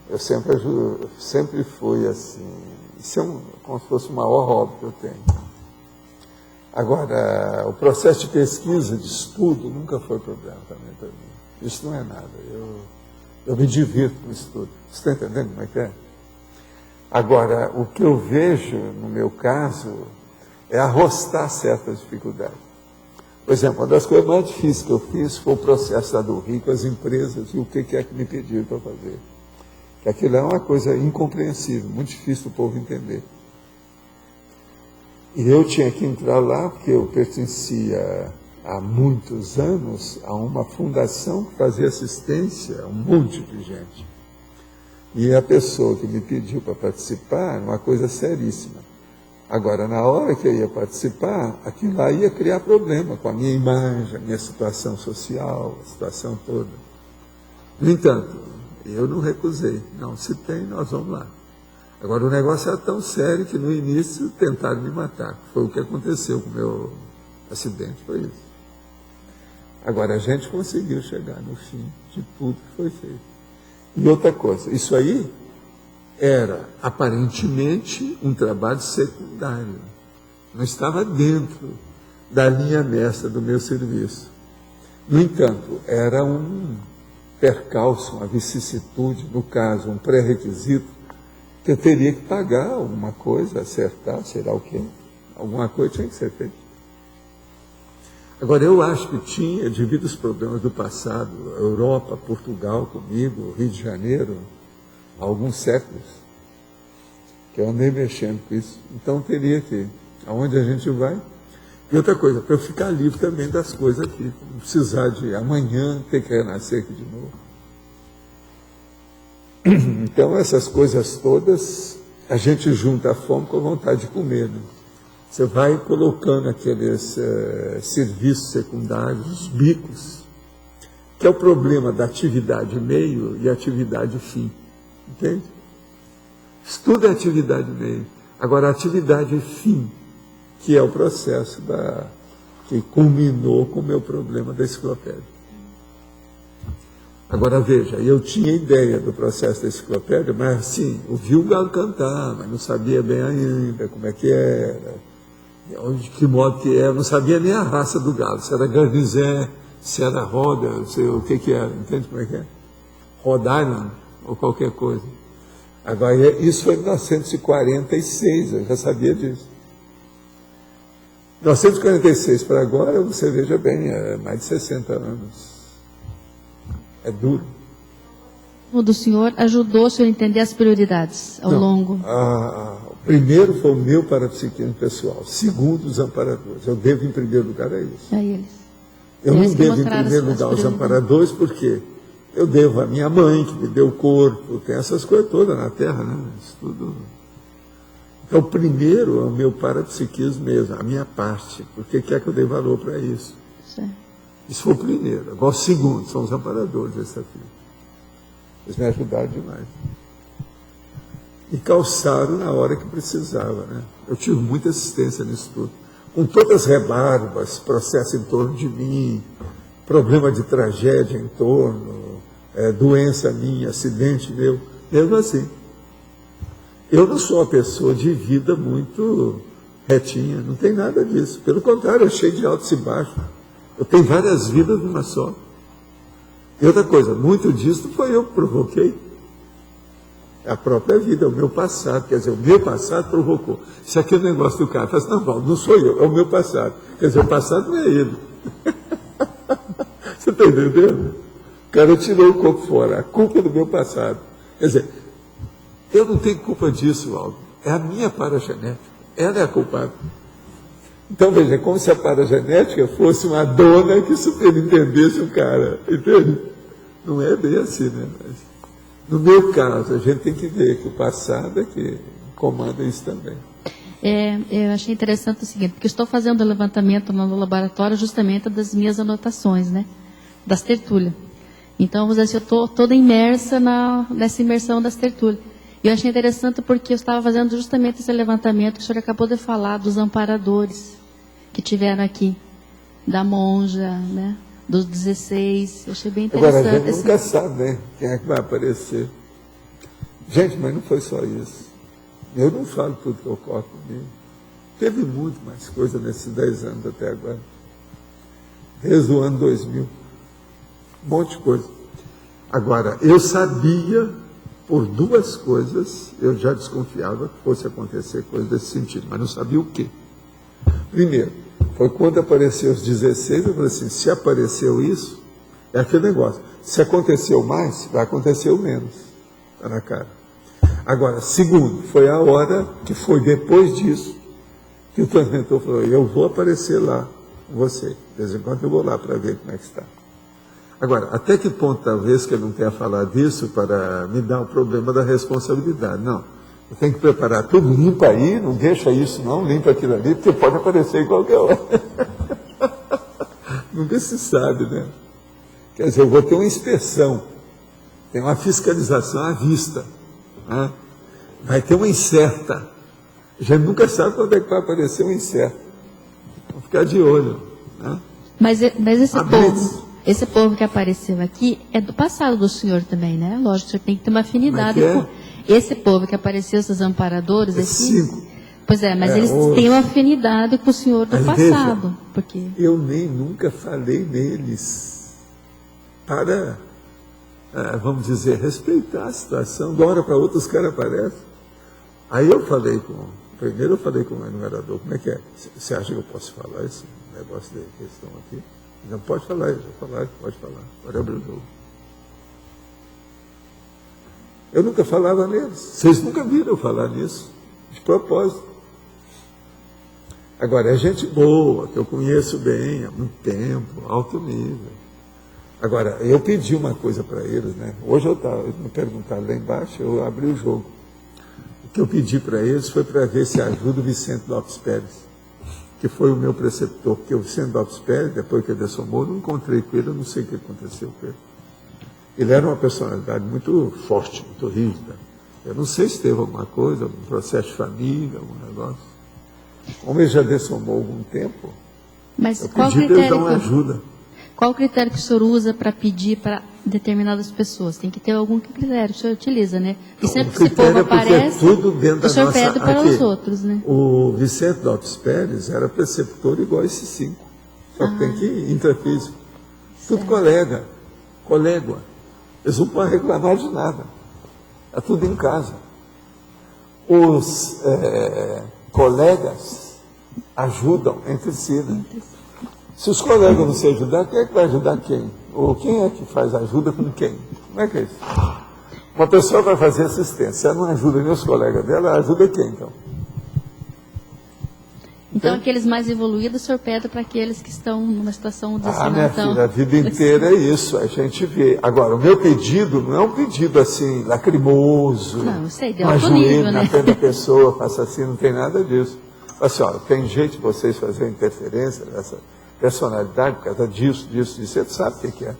Eu sempre fui assim, isso é como se fosse o maior hobby que eu tenho. Agora, o processo de pesquisa, de estudo, nunca foi problema também para mim. Isso não é nada, eu me divirto com o estudo. Você está entendendo como é que é? Agora, o que eu vejo, no meu caso, é arrostar certas dificuldades. Por exemplo, uma das coisas mais difíceis que eu fiz foi o processo da do Rio com as empresas e o que é que me pediram para fazer. Que aquilo é uma coisa incompreensível, muito difícil do povo entender. E eu tinha que entrar lá, porque eu pertencia há muitos anos a uma fundação que fazia assistência a um monte de gente. E a pessoa que me pediu para participar era uma coisa seríssima. Agora, na hora que eu ia participar, aquilo lá ia criar problema com a minha imagem, a minha situação social, a situação toda. No entanto, eu não recusei. Não, se tem, nós vamos lá. Agora, o negócio era tão sério que no início tentaram me matar. Foi o que aconteceu com o meu acidente, foi isso. Agora, a gente conseguiu chegar no fim de tudo que foi feito. E outra coisa, isso aí era aparentemente um trabalho secundário. Não estava dentro da linha mestra do meu serviço. No entanto, era um percalço, uma vicissitude, no caso, um pré-requisito, que eu teria que pagar alguma coisa, acertar, sei lá o quê. Alguma coisa tinha que ser feita. Agora, eu acho que tinha, devido aos problemas do passado, Europa, Portugal comigo, Rio de Janeiro, há alguns séculos, que eu andei mexendo com isso. Então, teria que, aonde a gente vai. E outra coisa, para eu ficar livre também das coisas aqui, não precisar de amanhã ter que renascer aqui de novo. Então, essas coisas todas, a gente junta a fome com a vontade de comer, né? Você vai colocando aqueles serviços secundários, os bicos, que é o problema da atividade meio e atividade fim. Entende? Isso tudo é atividade meio. Agora, a atividade fim, que é o processo que culminou com o meu problema da enciclopédia. Agora, veja, eu tinha ideia do processo da enciclopédia, mas assim, ouvi o galo cantar, mas não sabia bem ainda como é que era, de que modo que era, não sabia nem a raça do galo, se era garnizé, se era roda, não sei o que era, entende como é que é? Rhode Island, ou qualquer coisa. Agora, isso foi em 1946, eu já sabia disso. 1946 para agora, você veja bem, é mais de 60 anos. É duro. O do senhor ajudou o senhor a entender as prioridades ao longo? O primeiro foi o meu parapsiquismo pessoal. Segundo, os amparadores. Eu devo, em primeiro lugar, a eles. A eles. Eu não devo, em primeiro lugar, aos amparadores, porque Eu devo à minha mãe, que me deu o corpo, tem essas coisas todas na Terra, né? Isso tudo. Então, primeiro é o meu parapsiquismo mesmo, a minha parte, porque quer que eu dê valor para isso. Sim. Isso foi o primeiro. Agora, o segundo, são os amparadores desse aqui. Eles me ajudaram demais. E calçaram na hora que precisava, né? Eu tive muita assistência nisso tudo. Com todas as rebarbas, processo em torno de mim, problema de tragédia em torno, doença minha, acidente meu, mesmo assim. Eu não sou uma pessoa de vida muito retinha, não tem nada disso. Pelo contrário, é cheio de altos e baixos. Eu tenho várias vidas numa só. E outra coisa, muito disso foi eu que provoquei. A própria vida, o meu passado. Quer dizer, o meu passado provocou. Se aquele negócio do cara fala assim, não, Valdo, não sou eu, é o meu passado. Quer dizer, o passado não é ele. Você está entendendo? O cara tirou o corpo fora, a culpa é do meu passado. Quer dizer, eu não tenho culpa disso, Valdo. É a minha paragenética. Ela é a culpada. Então, veja, é como se a paragenética fosse uma dona que superintendesse o cara. Entende? Não é bem assim, né? Mas, no meu caso, a gente tem que ver que o passado é que comanda isso também. Eu achei interessante o seguinte, porque estou fazendo o levantamento no laboratório justamente das minhas anotações, né? Das tertúlias. Então, vamos dizer assim, eu estou toda imersa nessa imersão das tertúlias. E eu achei interessante porque eu estava fazendo justamente esse levantamento que o senhor acabou de falar, dos amparadores que tiveram aqui, da monja, né? Dos 16. Eu achei bem interessante. Agora, a gente nunca sabe, né? Quem é que vai aparecer. Gente, mas não foi só isso. Eu não falo tudo que ocorre comigo. Teve muito mais coisa nesses 10 anos até agora. Desde o ano 2000. Um monte de coisa. Agora, eu sabia, por duas coisas, eu já desconfiava que fosse acontecer coisa desse sentido, mas não sabia o quê. Primeiro, foi quando apareceu os 16, eu falei assim, se apareceu isso, é aquele negócio. Se aconteceu mais, vai acontecer o menos. Está na cara. Agora, segundo, foi a hora que foi depois disso, que o transmentor falou, eu vou aparecer lá com você. De vez em quando eu vou lá para ver como é que está. Agora, até que ponto talvez que eu não tenha falado isso para me dar o problema da responsabilidade? Não. Eu tenho que preparar tudo, limpa aí, não deixa isso não, limpa aquilo ali, porque pode aparecer em qualquer hora. Nunca se sabe, né? Quer dizer, eu vou ter uma inspeção, tem uma fiscalização à vista, né? Vai ter uma incerta. A gente nunca sabe quando é que vai aparecer um incerto. Vamos ficar de olho, né? Mas esse povo que apareceu aqui é do passado do senhor também, né? Lógico, o senhor tem que ter uma afinidade com esse povo que apareceu, esses amparadores. Pois é, mas eles têm uma afinidade com o senhor do passado. Veja, porque eu nem nunca falei neles para, vamos dizer, respeitar a situação. De uma hora para outra os caras aparecem. Aí eu falei primeiro eu falei com o enumerador, como é que é? Você acha que eu posso falar esse negócio de questão aqui? Não pode falar, pode falar. Pode abrir o jogo. Eu nunca falava neles. Vocês nunca viram eu falar nisso. De propósito. Agora, é gente boa, que eu conheço bem há muito tempo, alto nível. Agora, eu pedi uma coisa para eles, né? Hoje eles me perguntaram lá embaixo, eu abri o jogo. O que eu pedi para eles foi para ver se ajuda o Vicente Lopes Pérez, que foi o meu preceptor, porque o Vicente Lopes Pérez, depois que ele dessomou, eu não encontrei com ele, eu não sei o que aconteceu com ele. Ele era uma personalidade muito forte, muito rígida. Eu não sei se teve alguma coisa, algum processo de família, algum negócio. Como ele já dessomou há algum tempo, mas eu pedi para ele dar uma ajuda. Qual o critério que o senhor usa para pedir para determinadas pessoas? Tem que ter algum critério que o senhor utiliza, né? E sempre que esse povo aparece, tudo dentro o senhor pede para os outros, né? O Vicente Lopes Pérez era preceptor igual a esses 5. Só que tem que ir intrafísico. Tudo colega. Eles não podem reclamar de nada. É tudo em casa. Os colegas ajudam entre si, né? Se os colegas não se ajudar, quem é que vai ajudar quem? Ou quem é que faz ajuda com quem? Como é que é isso? Uma pessoa vai fazer assistência, se ela não ajuda nem os colegas dela, ela ajuda quem, então? Então, aqueles mais evoluídos, o senhor pede para aqueles que estão numa situação de minha filha, a vida inteira é isso, a gente vê. Agora, o meu pedido não é um pedido assim, lacrimoso, não, sei, de uma alto nível, joelho na frente da pessoa, faça assim, não tem nada disso. Assim, ó, tem jeito de vocês fazerem interferência nessa personalidade, por causa disso, você sabe o que é.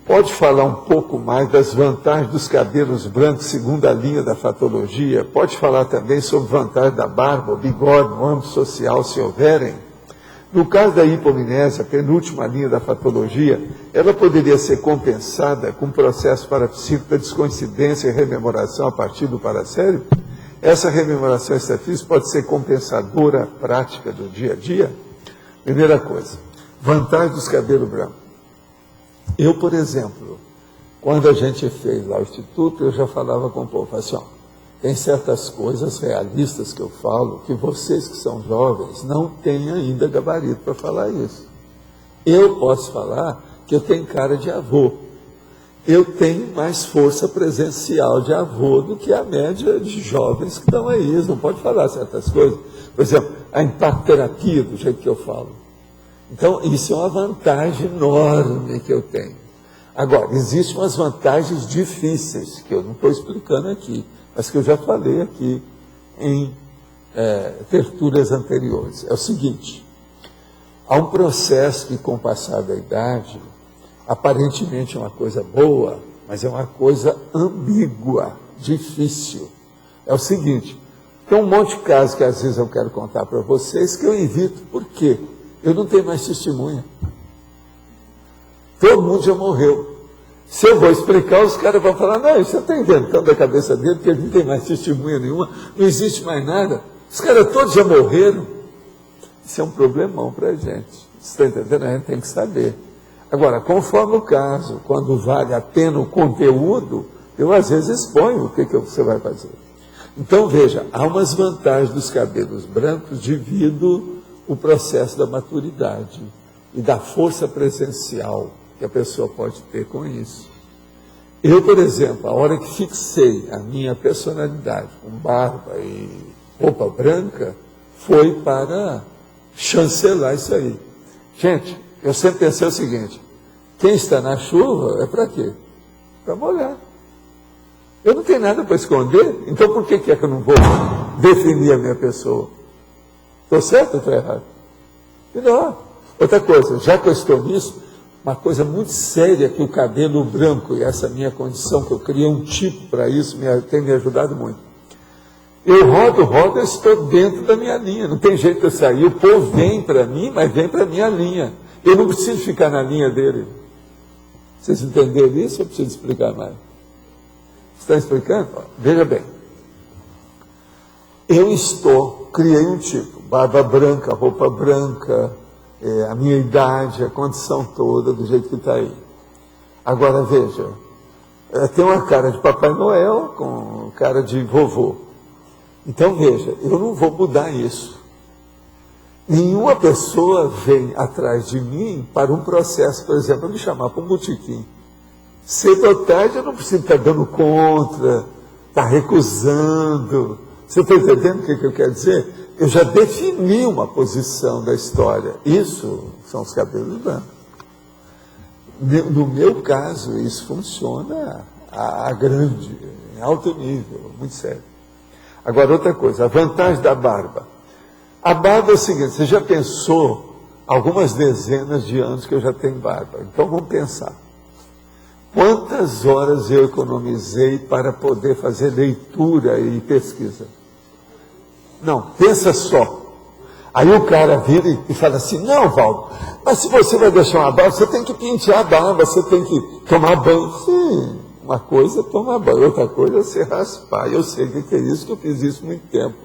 Pode falar um pouco mais das vantagens dos cabelos brancos, segundo a linha da fatologia? Pode falar também sobre vantagem da barba, o bigode, no âmbito social, se houverem? No caso da hipominésia, penúltima linha da fatologia, ela poderia ser compensada com processo parapsíquico da descoincidência e rememoração a partir do paracérebro? Essa rememoração extrafísica pode ser compensadora prática do dia a dia? Primeira coisa, vantagem dos cabelos brancos. Eu, por exemplo, quando a gente fez lá o Instituto, eu já falava com o povo, assim, ó, tem certas coisas realistas que eu falo, que vocês que são jovens não têm ainda gabarito para falar isso. Eu posso falar que eu tenho cara de avô. Eu tenho mais força presencial de avô do que a média de jovens que estão aí. Eles não podem falar certas coisas. Por exemplo, a impactoterapia, do jeito que eu falo. Então, isso é uma vantagem enorme que eu tenho. Agora, existem umas vantagens difíceis, que eu não estou explicando aqui, mas que eu já falei aqui em tertúlias anteriores. É o seguinte, há um processo que, com o passar da idade, aparentemente é uma coisa boa, mas é uma coisa ambígua, difícil. É o seguinte, tem um monte de casos que às vezes eu quero contar para vocês que eu evito. Por quê? Eu não tenho mais testemunha. Todo mundo já morreu. Se eu vou explicar, os caras vão falar, não, isso eu estou inventando da cabeça dele, porque ele não tem mais testemunha nenhuma, não existe mais nada. Os caras todos já morreram. Isso é um problemão para a gente. Você está entendendo? A gente tem que saber. Agora, conforme o caso, quando vale a pena o conteúdo, eu às vezes exponho o que você vai fazer. Então, veja, há umas vantagens dos cabelos brancos devido o processo da maturidade e da força presencial que a pessoa pode ter com isso. Eu, por exemplo, a hora que fixei a minha personalidade com barba e roupa branca, foi para chancelar isso aí. Gente, eu sempre pensei o seguinte, quem está na chuva é para quê? Para molhar. Eu não tenho nada para esconder, então por que é que eu não vou definir a minha pessoa? Estou certo ou estou errado? E não. Outra coisa, já que eu estou nisso, uma coisa muito séria que o cabelo branco e essa minha condição, que eu criei um tipo para isso, tem me ajudado muito. Eu rodo, eu estou dentro da minha linha, não tem jeito de eu sair. O povo vem para mim, mas vem para a minha linha. Eu não preciso ficar na linha dele. Vocês entenderam isso ou preciso explicar mais? Está explicando? Veja bem. Eu criei um tipo, barba branca, roupa branca, a minha idade, a condição toda, do jeito que está aí. Agora, veja, tem uma cara de Papai Noel com cara de vovô. Então, veja, eu não vou mudar isso. Nenhuma pessoa vem atrás de mim para um processo, por exemplo, me chamar para um botequim. Cedo ou tarde eu não preciso estar dando contra, estar recusando. Você está entendendo o que eu quero dizer? Eu já defini uma posição da história. Isso são os cabelos brancos. No meu caso, isso funciona a grande, em alto nível, muito sério. Agora, outra coisa, a vantagem da barba. A barba é o seguinte, você já pensou algumas dezenas de anos que eu já tenho barba. Então, vamos pensar. Quantas horas eu economizei para poder fazer leitura e pesquisa? Não, pensa só. Aí o cara vira e fala assim, não, Valdo, mas se você vai deixar uma barba, você tem que pentear a barba, você tem que tomar banho. Sim, uma coisa é tomar banho, outra coisa é você raspar. Eu sei o que é isso, que eu fiz isso há muito tempo.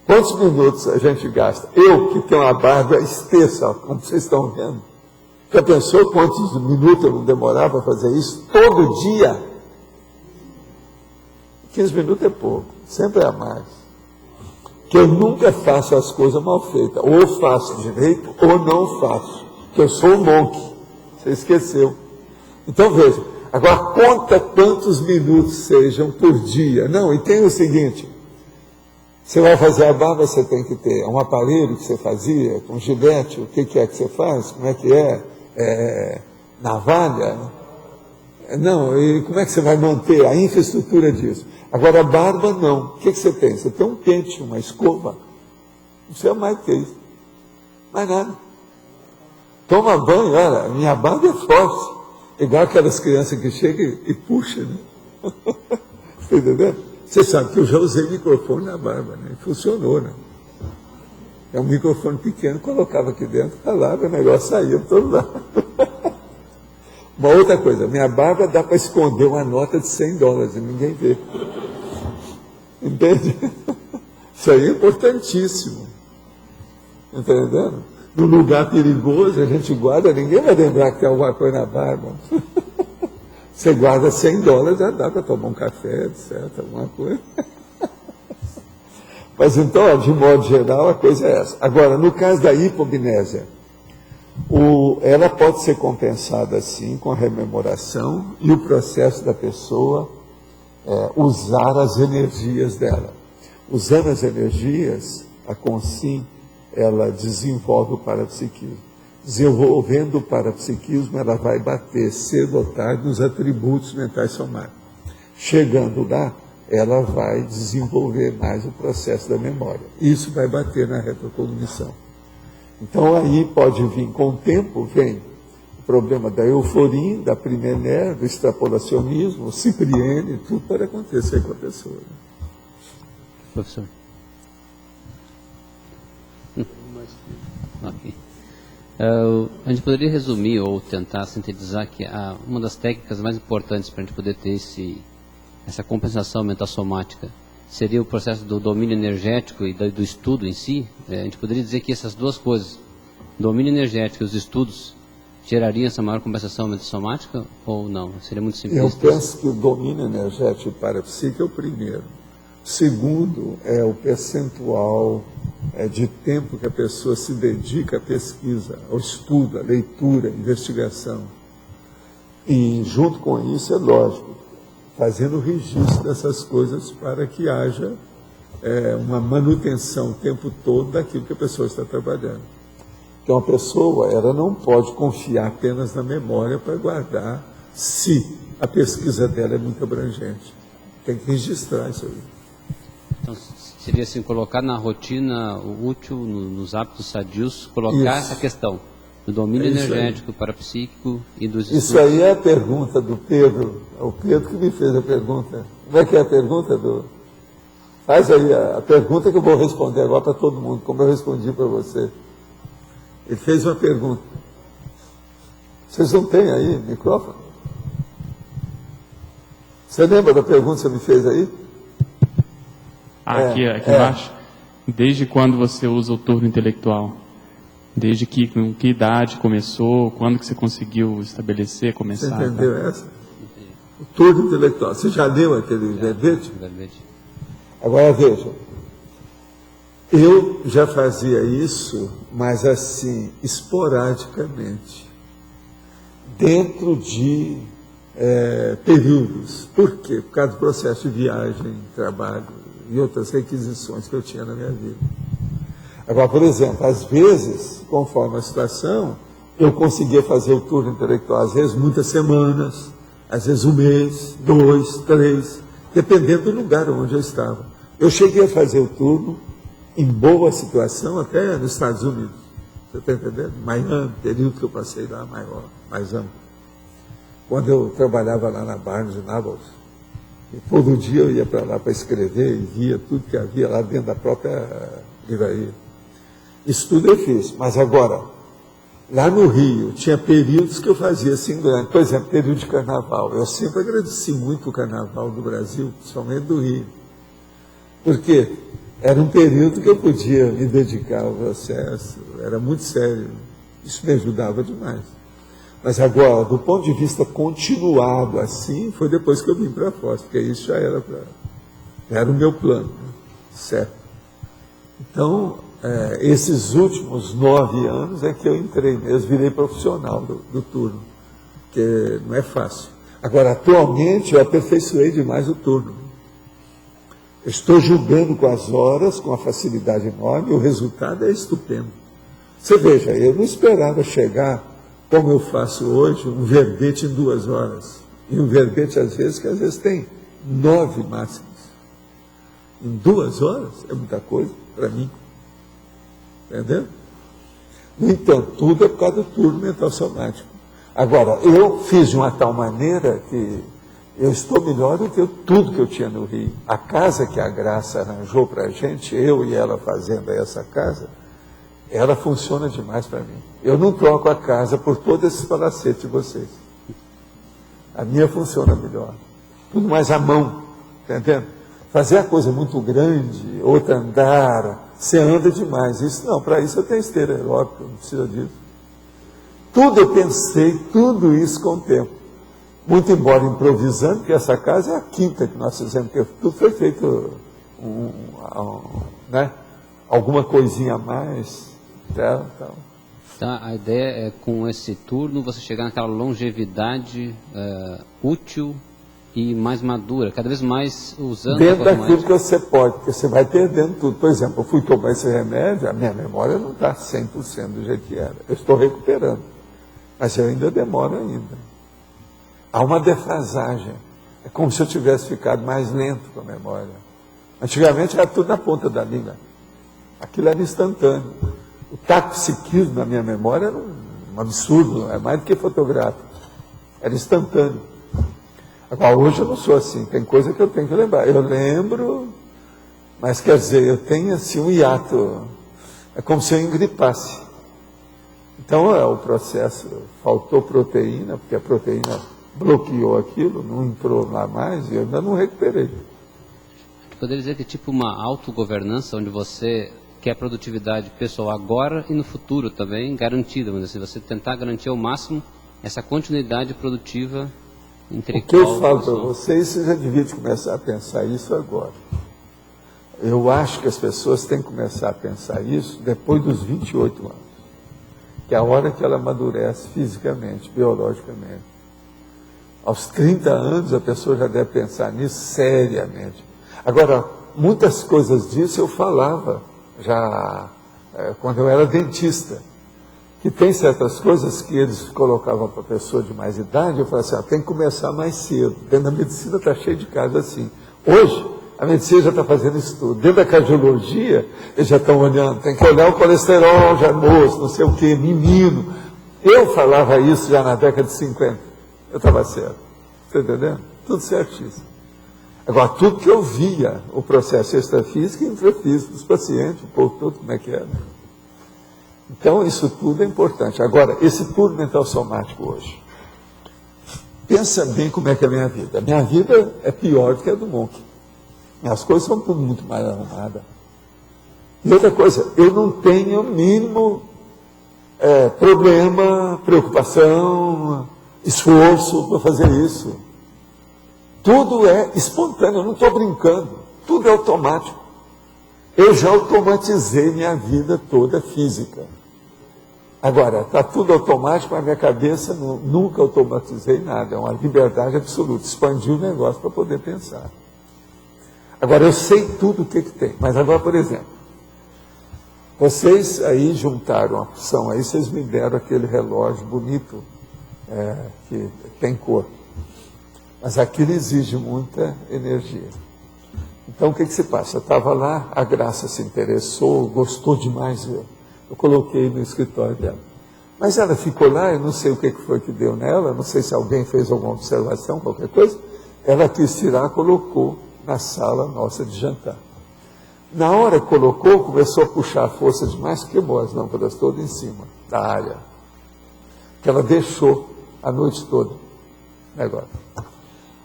Quantos minutos a gente gasta? Eu, que tenho uma barba espessa, como vocês estão vendo. Já pensou quantos minutos eu não demorava para fazer isso? Todo dia? 15 minutos é pouco, sempre é a mais. Que eu nunca faço as coisas mal feitas. Ou eu faço direito, ou não faço. Que eu sou um monk. Você esqueceu. Então veja, agora conta quantos minutos sejam por dia. Não, e tem o seguinte, Você vai fazer a barba, você tem que ter um aparelho que você fazia, com gilete, o que é que você faz, como é que é, navalha. Não, e como é que você vai manter a infraestrutura disso? Agora, a barba, não. O que você tem? Você tem um pente, uma escova. Não precisa mais que isso. Mais nada. Toma banho, olha, minha barba é forte. Igual aquelas crianças que chegam e puxam, né? Você entendeu? Você sabe que eu já usei microfone na barba, né? Funcionou, né? É um microfone pequeno, colocava aqui dentro, falava, o negócio saía todo lado. Uma outra coisa, minha barba dá para esconder uma nota de $100 e ninguém vê. Entende? Isso aí é importantíssimo. Entendendo? Num lugar perigoso, a gente guarda, ninguém vai lembrar que tem alguma coisa na barba. Você guarda $100, já dá para tomar um café, etc., alguma coisa. Mas então, de modo geral, a coisa é essa. Agora, no caso da hipognésia, ela pode ser compensada, sim, com a rememoração e o processo da pessoa usar as energias dela. Usando as energias, a Consim, ela desenvolve o parapsiquismo. Desenvolvendo o parapsiquismo, ela vai bater cedo ou tarde nos atributos mentais somáticos. Chegando lá, ela vai desenvolver mais o processo da memória. Isso vai bater na retrocognição. Então aí pode vir, com o tempo, vem o problema da euforia, da primené, do extrapolacionismo, o cipriene, tudo pode acontecer com a pessoa. Professor. Ok. A gente poderia resumir ou tentar sintetizar que uma das técnicas mais importantes para a gente poder ter essa compensação mental somática seria o processo do domínio energético e do estudo em si. A gente poderia dizer que essas duas coisas, domínio energético e os estudos, gerariam essa maior compensação mental somática ou não? Seria muito simplista? Eu penso que o domínio energético e parapsíquico é o primeiro. Segundo, é o percentual de tempo que a pessoa se dedica à pesquisa, ao estudo, à leitura, à investigação. E, junto com isso, é lógico, fazendo o registro dessas coisas para que haja uma manutenção o tempo todo daquilo que a pessoa está trabalhando. Então, a pessoa, ela não pode confiar apenas na memória para guardar se a pesquisa dela é muito abrangente. Tem que registrar isso aí. Então, seria assim, colocar na rotina útil, nos hábitos sadios, colocar essa questão do domínio energético, parapsíquico e dos estudos. Isso aí é a pergunta do Pedro. É o Pedro que me fez a pergunta. Como é que é a pergunta do... Faz aí a pergunta que eu vou responder agora para todo mundo, como eu respondi para você. Ele fez uma pergunta. Vocês não têm aí microfone? Você lembra da pergunta que você me fez aí? Aqui embaixo. Desde quando você usa o turno intelectual? Desde com que idade começou? Quando que você conseguiu estabelecer, começar? Você entendeu essa? O turno intelectual. Você já leu aquele verbete? Agora veja. Eu já fazia isso, mas assim, esporadicamente. Dentro de períodos. Por quê? Por causa do processo de viagem, trabalho e outras requisições que eu tinha na minha vida. Agora, por exemplo, às vezes, conforme a situação, eu conseguia fazer o turno intelectual, às vezes muitas semanas, às vezes um mês, 2, 3, dependendo do lugar onde eu estava. Eu cheguei a fazer o turno em boa situação até nos Estados Unidos. Você está entendendo? Miami, período que eu passei lá maior, mais amplo. Quando eu trabalhava lá na Barnes & Noble, e todo dia eu ia para lá para escrever e via tudo que havia lá dentro da própria livraria. Isso tudo eu fiz, mas agora, lá no Rio, tinha períodos que eu fazia assim grande. Por exemplo, período de carnaval. Eu sempre agradeci muito o carnaval do Brasil, principalmente do Rio. Porque era um período que eu podia me dedicar ao processo, era muito sério. Isso me ajudava demais. Mas agora, do ponto de vista continuado assim, foi depois que eu vim para Foz, porque isso já era o meu plano, né? Certo? Então, esses últimos 9 anos é que eu entrei mesmo, virei profissional do turno, que não é fácil. Agora, atualmente, eu aperfeiçoei demais o turno. Eu estou julgando com as horas, com uma facilidade enorme, o resultado é estupendo. Você veja, eu não esperava chegar, como eu faço hoje, um verbete em 2 horas. E um verbete, às vezes, que às vezes tem 9 máximas. Em 2 horas é muita coisa para mim. Entendeu? No entanto, tudo é por causa do turno mental somático. Agora, eu fiz de uma tal maneira que eu estou melhor do que tudo que eu tinha no Rio. A casa que a Graça arranjou para a gente, eu e ela fazendo essa casa, ela funciona demais para mim. Eu não troco a casa por todo esse palacete de vocês. A minha funciona melhor. Tudo mais à mão, entendendo? Fazer a coisa muito grande, outro andar, você anda demais. Isso não, para isso eu tenho esteira aeróbica, não precisa disso. Tudo eu pensei, tudo isso com o tempo. Muito embora improvisando, porque essa casa é a 5ª que nós fizemos, porque tudo foi feito, né? Alguma coisinha a mais. Então, Tá, a ideia é, com esse turno, você chegar naquela longevidade útil e mais madura, cada vez mais usando... Dentro daquilo que você pode, porque você vai perdendo tudo. Por exemplo, eu fui tomar esse remédio, a minha memória não está 100% do jeito que era. Eu estou recuperando, mas eu ainda demoro ainda. Há uma defasagem. É como se eu tivesse ficado mais lento com a memória. Antigamente era tudo na ponta da língua. Aquilo era instantâneo. O taxipsiquismo na minha memória era um absurdo, é mais do que fotográfico. Era instantâneo. Agora, hoje eu não sou assim, tem coisa que eu tenho que lembrar. Eu lembro, mas quer dizer, eu tenho assim um hiato. É como se eu engripasse. Então, o processo, faltou proteína, porque a proteína bloqueou aquilo, não entrou lá mais, e eu ainda não recuperei. Poderia dizer que é tipo uma autogovernança, onde você quer produtividade pessoal agora e no futuro também garantida, mas assim, você tentar garantir ao máximo essa continuidade produtiva intelectual. O que eu falo para vocês, vocês já deviam começar a pensar isso agora. Eu acho que as pessoas têm que começar a pensar isso depois dos 28 anos, que é a hora que ela amadurece fisicamente, biologicamente. Aos 30 anos a pessoa já deve pensar nisso seriamente. Agora, muitas coisas disso eu falava já quando eu era dentista, que tem certas coisas que eles colocavam para a pessoa de mais idade, eu falava assim, tem que começar mais cedo. Dentro da medicina está cheio de casos assim. Hoje, a medicina já está fazendo isso tudo. Dentro da cardiologia, eles já estão olhando, tem que olhar o colesterol, já moço, não sei o quê, menino. Eu falava isso já na década de 50. Eu estava certo. Está entendendo? Tudo certíssimo. Agora, tudo que eu via, o processo extrafísico e intrafísico dos pacientes, o povo todo, como é que era. Então, isso tudo é importante. Agora, esse turno mental somático hoje. Pensa bem como é que é a minha vida. A minha vida é pior do que a do Monk. As coisas são tudo muito mais arrumadas. E outra coisa, eu não tenho o mínimo problema, preocupação, esforço para fazer isso. Tudo é espontâneo, eu não estou brincando. Tudo é automático. Eu já automatizei minha vida toda física. Agora, está tudo automático, mas a minha cabeça nunca automatizei nada. É uma liberdade absoluta. Expandi o negócio para poder pensar. Agora, eu sei tudo o que tem. Mas agora, por exemplo, vocês aí juntaram a opção, aí vocês me deram aquele relógio bonito, que tem cor. Mas aquilo exige muita energia. Então, o que se passa? Eu estava lá, a Graça se interessou, gostou demais. Eu coloquei no escritório dela. Mas ela ficou lá, eu não sei o que foi que deu nela, não sei se alguém fez alguma observação, qualquer coisa. Ela quis tirar, colocou na sala nossa de jantar. Na hora que colocou, começou a puxar a força demais, queimou as lâmpadas todas em cima da área. Que ela deixou a noite toda o negócio.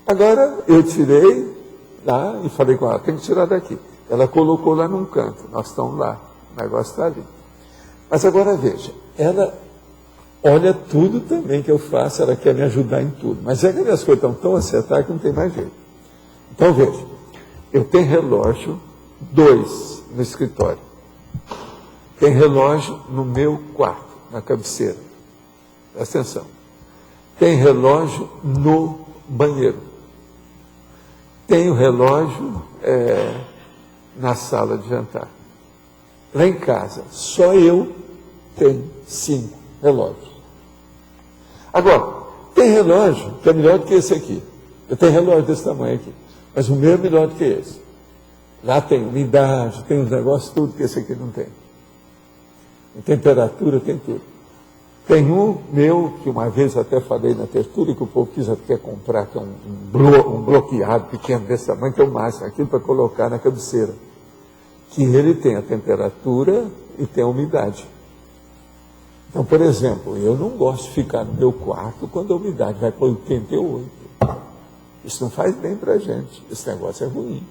Agora, eu tirei lá e falei com ela, tem que tirar daqui. Ela colocou lá num canto, nós estamos lá, o negócio está ali. Mas agora veja, ela olha tudo também que eu faço, ela quer me ajudar em tudo. Mas é que as coisas estão tão acertadas que não tem mais jeito. Então veja, eu tenho relógio 2 no escritório. Tem relógio no meu quarto, na cabeceira. Presta atenção. Tem relógio no banheiro. tenho relógio na sala de jantar. Lá em casa, só eu tenho 5 relógios. Agora, tem relógio que é melhor do que esse aqui. Eu tenho relógio desse tamanho aqui, mas o meu é melhor do que esse. Lá tem umidade, tem uns negócios, tudo que esse aqui não tem. Tem temperatura, tem tudo. Tem um meu, que uma vez eu até falei na tertúlia, que o povo quis até comprar, que é um bloqueado pequeno desse tamanho, que é o máximo, aquilo para colocar na cabeceira. Que ele tem a temperatura e tem a umidade. Então, por exemplo, eu não gosto de ficar no meu quarto quando a umidade vai para 88. Isso não faz bem para a gente, esse negócio é ruim.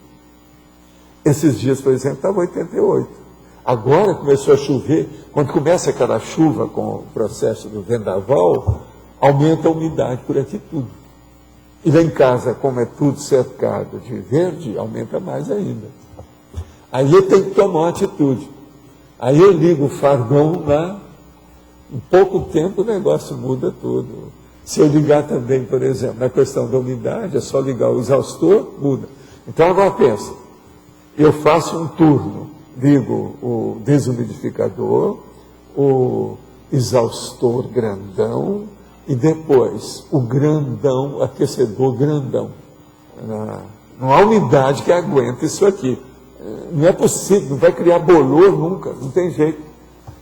Esses dias, por exemplo, estava 88. Agora começou a chover, quando começa aquela chuva com o processo do vendaval, aumenta a umidade por aqui tudo. E lá em casa, como é tudo cercado de verde, aumenta mais ainda. Aí eu tenho que tomar uma atitude. Aí eu ligo o fardão lá, em pouco tempo o negócio muda tudo. Se eu ligar também, por exemplo, na questão da umidade, é só ligar o exaustor, muda. Então agora pensa, eu faço um turno, ligo o desumidificador, o exaustor grandão e depois o grandão, aquecedor grandão. Não há umidade que aguente isso aqui. Não é possível, não vai criar bolor nunca, não tem jeito.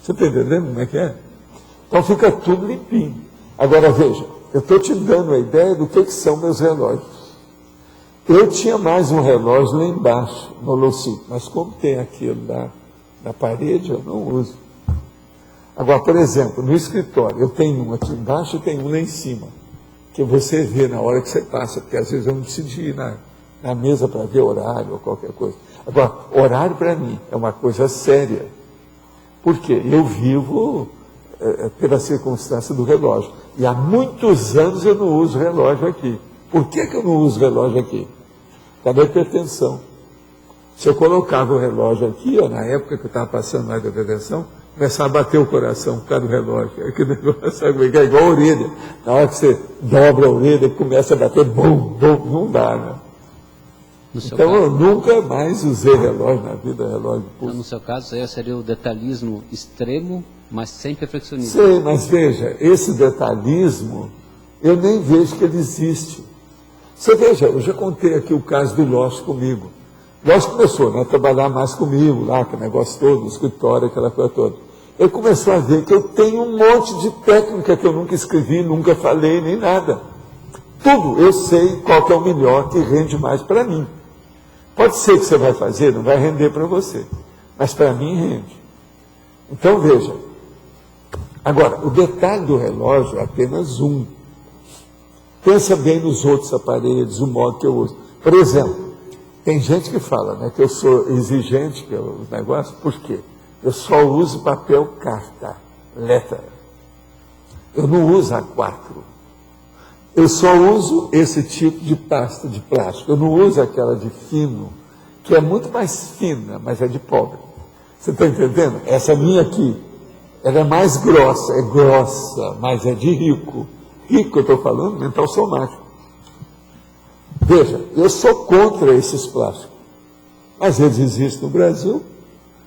Você está entendendo como é que é? Então fica tudo limpinho. Agora veja, eu estou te dando a ideia do que são meus relógios. Eu tinha mais um relógio lá embaixo, no holocito, mas como tem aquilo lá na parede, eu não uso. Agora, por exemplo, no escritório, eu tenho um aqui embaixo e tenho um lá em cima, que você vê na hora que você passa, porque às vezes eu não preciso ir na mesa para ver horário ou qualquer coisa. Agora, horário para mim é uma coisa séria. Por quê? Eu vivo pela circunstância do relógio. E há muitos anos eu não uso relógio aqui. Por que eu não uso relógio aqui? Cadê a hipertensão? Se eu colocava o relógio aqui, na época que eu estava passando mais da hipertensão, começava a bater o coração por causa do relógio. Aquele negócio, sabe, é igual a orelha. Na hora que você dobra a orelha, começa a bater, bum, bum, não dá, né? Então eu nunca mais usei relógio na vida, relógio pulso. No seu caso, aí seria o detalhismo extremo, mas sem perfeccionismo. Sei, mas veja, esse detalhismo, eu nem vejo que ele existe. Você veja, eu já contei aqui o caso do Loss comigo. Loss começou a trabalhar mais comigo, lá, aquele negócio todo, o escritório, aquela coisa toda. Ele começou a ver que eu tenho um monte de técnica que eu nunca escrevi, nunca falei, nem nada. Tudo, eu sei qual que é o melhor, que rende mais para mim. Pode ser que você vai fazer, não vai render para você, mas para mim rende. Então veja, agora, o detalhe do relógio é apenas um. Pensa bem nos outros aparelhos, o modo que eu uso. Por exemplo, tem gente que fala que eu sou exigente, que é o negócio, por quê? Eu só uso papel carta, letra. Eu não uso A4. Eu só uso esse tipo de pasta de plástico. Eu não uso aquela de fino, que é muito mais fina, mas é de pobre. Você está entendendo? Essa minha aqui, ela é mais grossa, mas é de rico. Rico, eu estou falando, mental somático. Veja, eu sou contra esses plásticos. Mas eles existem no Brasil.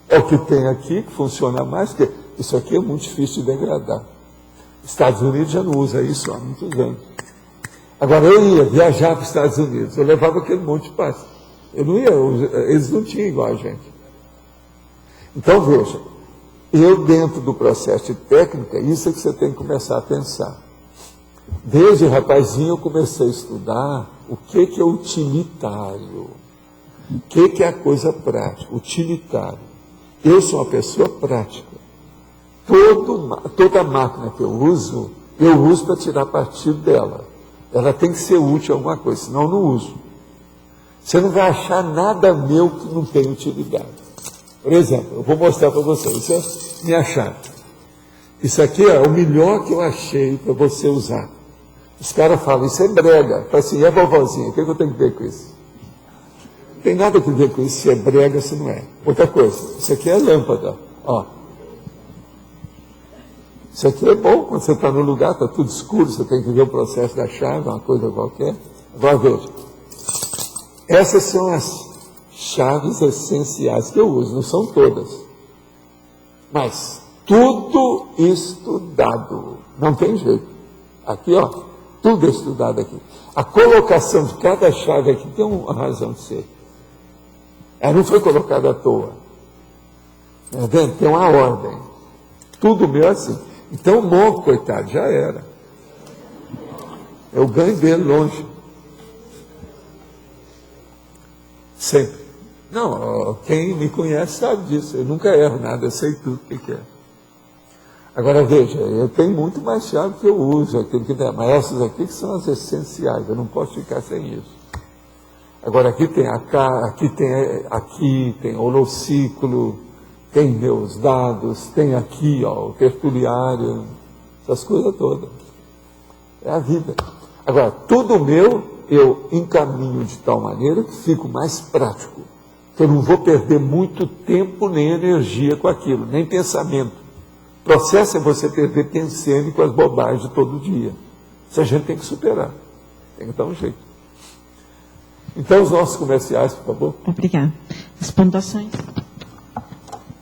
É o que tem aqui, que funciona mais, porque isso aqui é muito difícil de degradar. Estados Unidos já não usa isso há muitos anos. Agora, eu ia viajar para os Estados Unidos, eu levava aquele monte de pasta. Eu não ia, eles não tinham igual a gente. Então, veja, eu dentro do processo de técnica, isso é que você tem que começar a pensar. Desde rapazinho eu comecei a estudar o que é utilitário, o que é a coisa prática, utilitário. Eu sou uma pessoa prática. Toda máquina que eu uso para tirar partido dela. Ela tem que ser útil a alguma coisa, senão eu não uso. Você não vai achar nada meu que não tenha utilidade. Por exemplo, eu vou mostrar para vocês, isso é minha chave. Isso aqui é o melhor que eu achei para você usar. Os caras falam, isso é brega. Fala assim, e a vovozinha, o que eu tenho que ver com isso? Não tem nada a ver com isso, se é brega, se não é. Outra coisa, isso aqui é lâmpada. Ó. Isso aqui é bom, quando você está no lugar, está tudo escuro, você tem que ver o processo da chave, uma coisa qualquer. Agora veja. Essas são as chaves essenciais que eu uso, não são todas. Mas tudo estudado, não tem jeito. Aqui, ó, tudo é estudado aqui. A colocação de cada chave aqui tem uma razão de ser. Ela não foi colocada à toa. Tá vendo? Tem uma ordem. Tudo meu é assim. Então o monge, coitado, já era. Eu ganho dele longe. Sempre. Não, quem me conhece sabe disso. Eu nunca erro nada, eu sei tudo o que é. Agora veja, eu tenho muito mais chave que eu uso, aquilo que tem, mas essas aqui que são as essenciais, eu não posso ficar sem isso. Agora aqui tem aqui tem holociclo, tem meus dados, tem aqui, ó, o tertuliário, essas coisas todas. É a vida. Agora, tudo meu eu encaminho de tal maneira que fico mais prático. Que eu não vou perder muito tempo nem energia com aquilo, nem pensamento. O processo é você perder pensando com as bobagens de todo dia. Isso a gente tem que superar. Tem que dar um jeito. Então, os nossos comerciais, por favor. Obrigada. As pontuações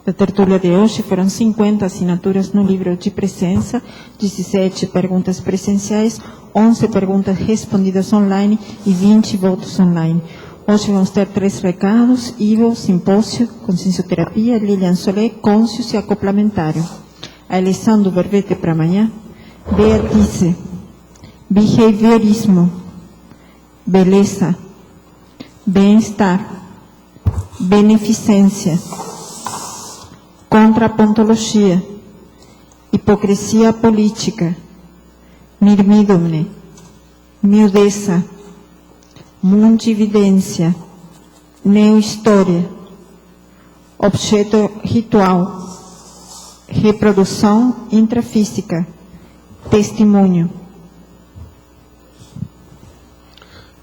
da tertúlia de hoje foram 50 assinaturas no livro de presença, 17 perguntas presenciais, 11 perguntas respondidas online e 20 votos online. Hoje vamos ter 3 recados: Ivo, simpósio, consciencioterapia, Lilian Solé, cônscios e acoplamentário. A eleição do verbete para amanhã: Beatice, behaviorismo, beleza, bem-estar, beneficência, contrapontologia, hipocrisia política, mirmídomne, miudeza, mundividência, neohistória, objeto ritual, reprodução intrafísica, testemunho.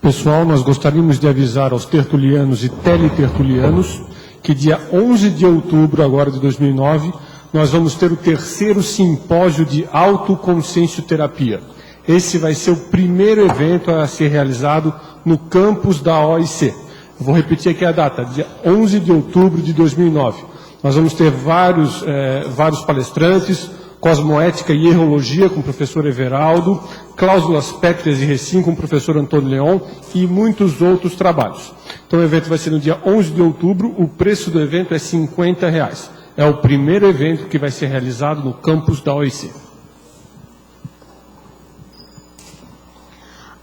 Pessoal, nós gostaríamos de avisar aos tertulianos e teletertulianos que dia 11 de outubro agora de 2009, nós vamos ter o 3º simpósio de autoconsciencioterapia. Esse vai ser o primeiro evento a ser realizado no campus da OIC. Eu vou repetir aqui a data, dia 11 de outubro de 2009. Nós vamos ter vários palestrantes, cosmoética e errologia com o professor Everaldo, cláusulas pétreas e recim com o professor Antônio Leon e muitos outros trabalhos. Então o evento vai ser no dia 11 de outubro, o preço do evento é R$50. É o primeiro evento que vai ser realizado no campus da OIC.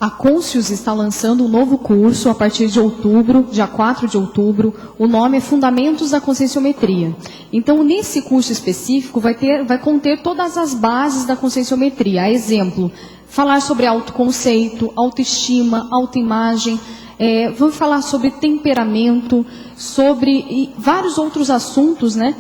A Cônscios está lançando um novo curso a partir de outubro, dia 4 de outubro. O nome é Fundamentos da Conscienciometria. Então, nesse curso específico, vai conter todas as bases da conscienciometria. A exemplo, falar sobre autoconceito, autoestima, autoimagem. Vamos falar sobre temperamento, sobre vários outros assuntos, né,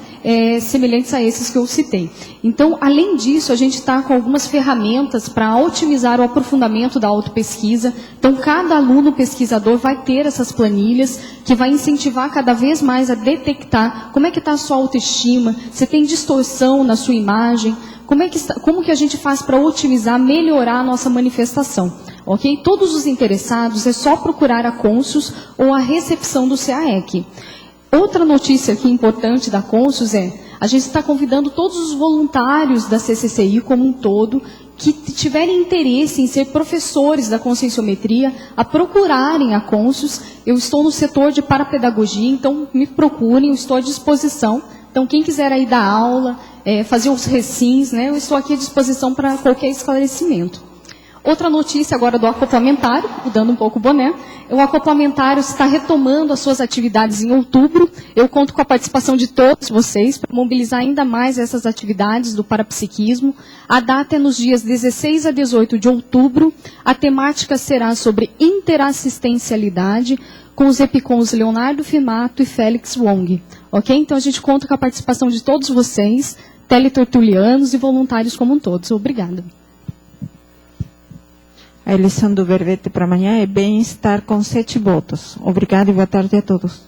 semelhantes a esses que eu citei. Então, além disso, a gente está com algumas ferramentas para otimizar o aprofundamento da autopesquisa. Então, cada aluno pesquisador vai ter essas planilhas que vai incentivar cada vez mais a detectar como é que está a sua autoestima, se tem distorção na sua imagem, como que a gente faz para otimizar, melhorar a nossa manifestação. Ok? Todos os interessados, é só procurar a Cônscios ou a recepção do CAEC. Outra notícia aqui importante da Cônscios a gente está convidando todos os voluntários da CCCI como um todo, que tiverem interesse em ser professores da conscienciometria, a procurarem a Cônscios. Eu estou no setor de parapedagogia, então me procurem, eu estou à disposição. Então, quem quiser aí dar aula, fazer os recins, né, eu estou aqui à disposição para qualquer esclarecimento. Outra notícia agora do acoplamentário, mudando um pouco o boné. O acoplamentário está retomando as suas atividades em outubro. Eu conto com a participação de todos vocês para mobilizar ainda mais essas atividades do parapsiquismo. A data é nos dias 16 a 18 de outubro. A temática será sobre interassistencialidade com os epicons Leonardo Fimato e Félix Wong. Ok? Então a gente conta com a participação de todos vocês, teletertulianos e voluntários como um todo. Obrigada. A eleição do verbete para amanhã é bem-estar com 7 votos. Obrigada e boa tarde a todos.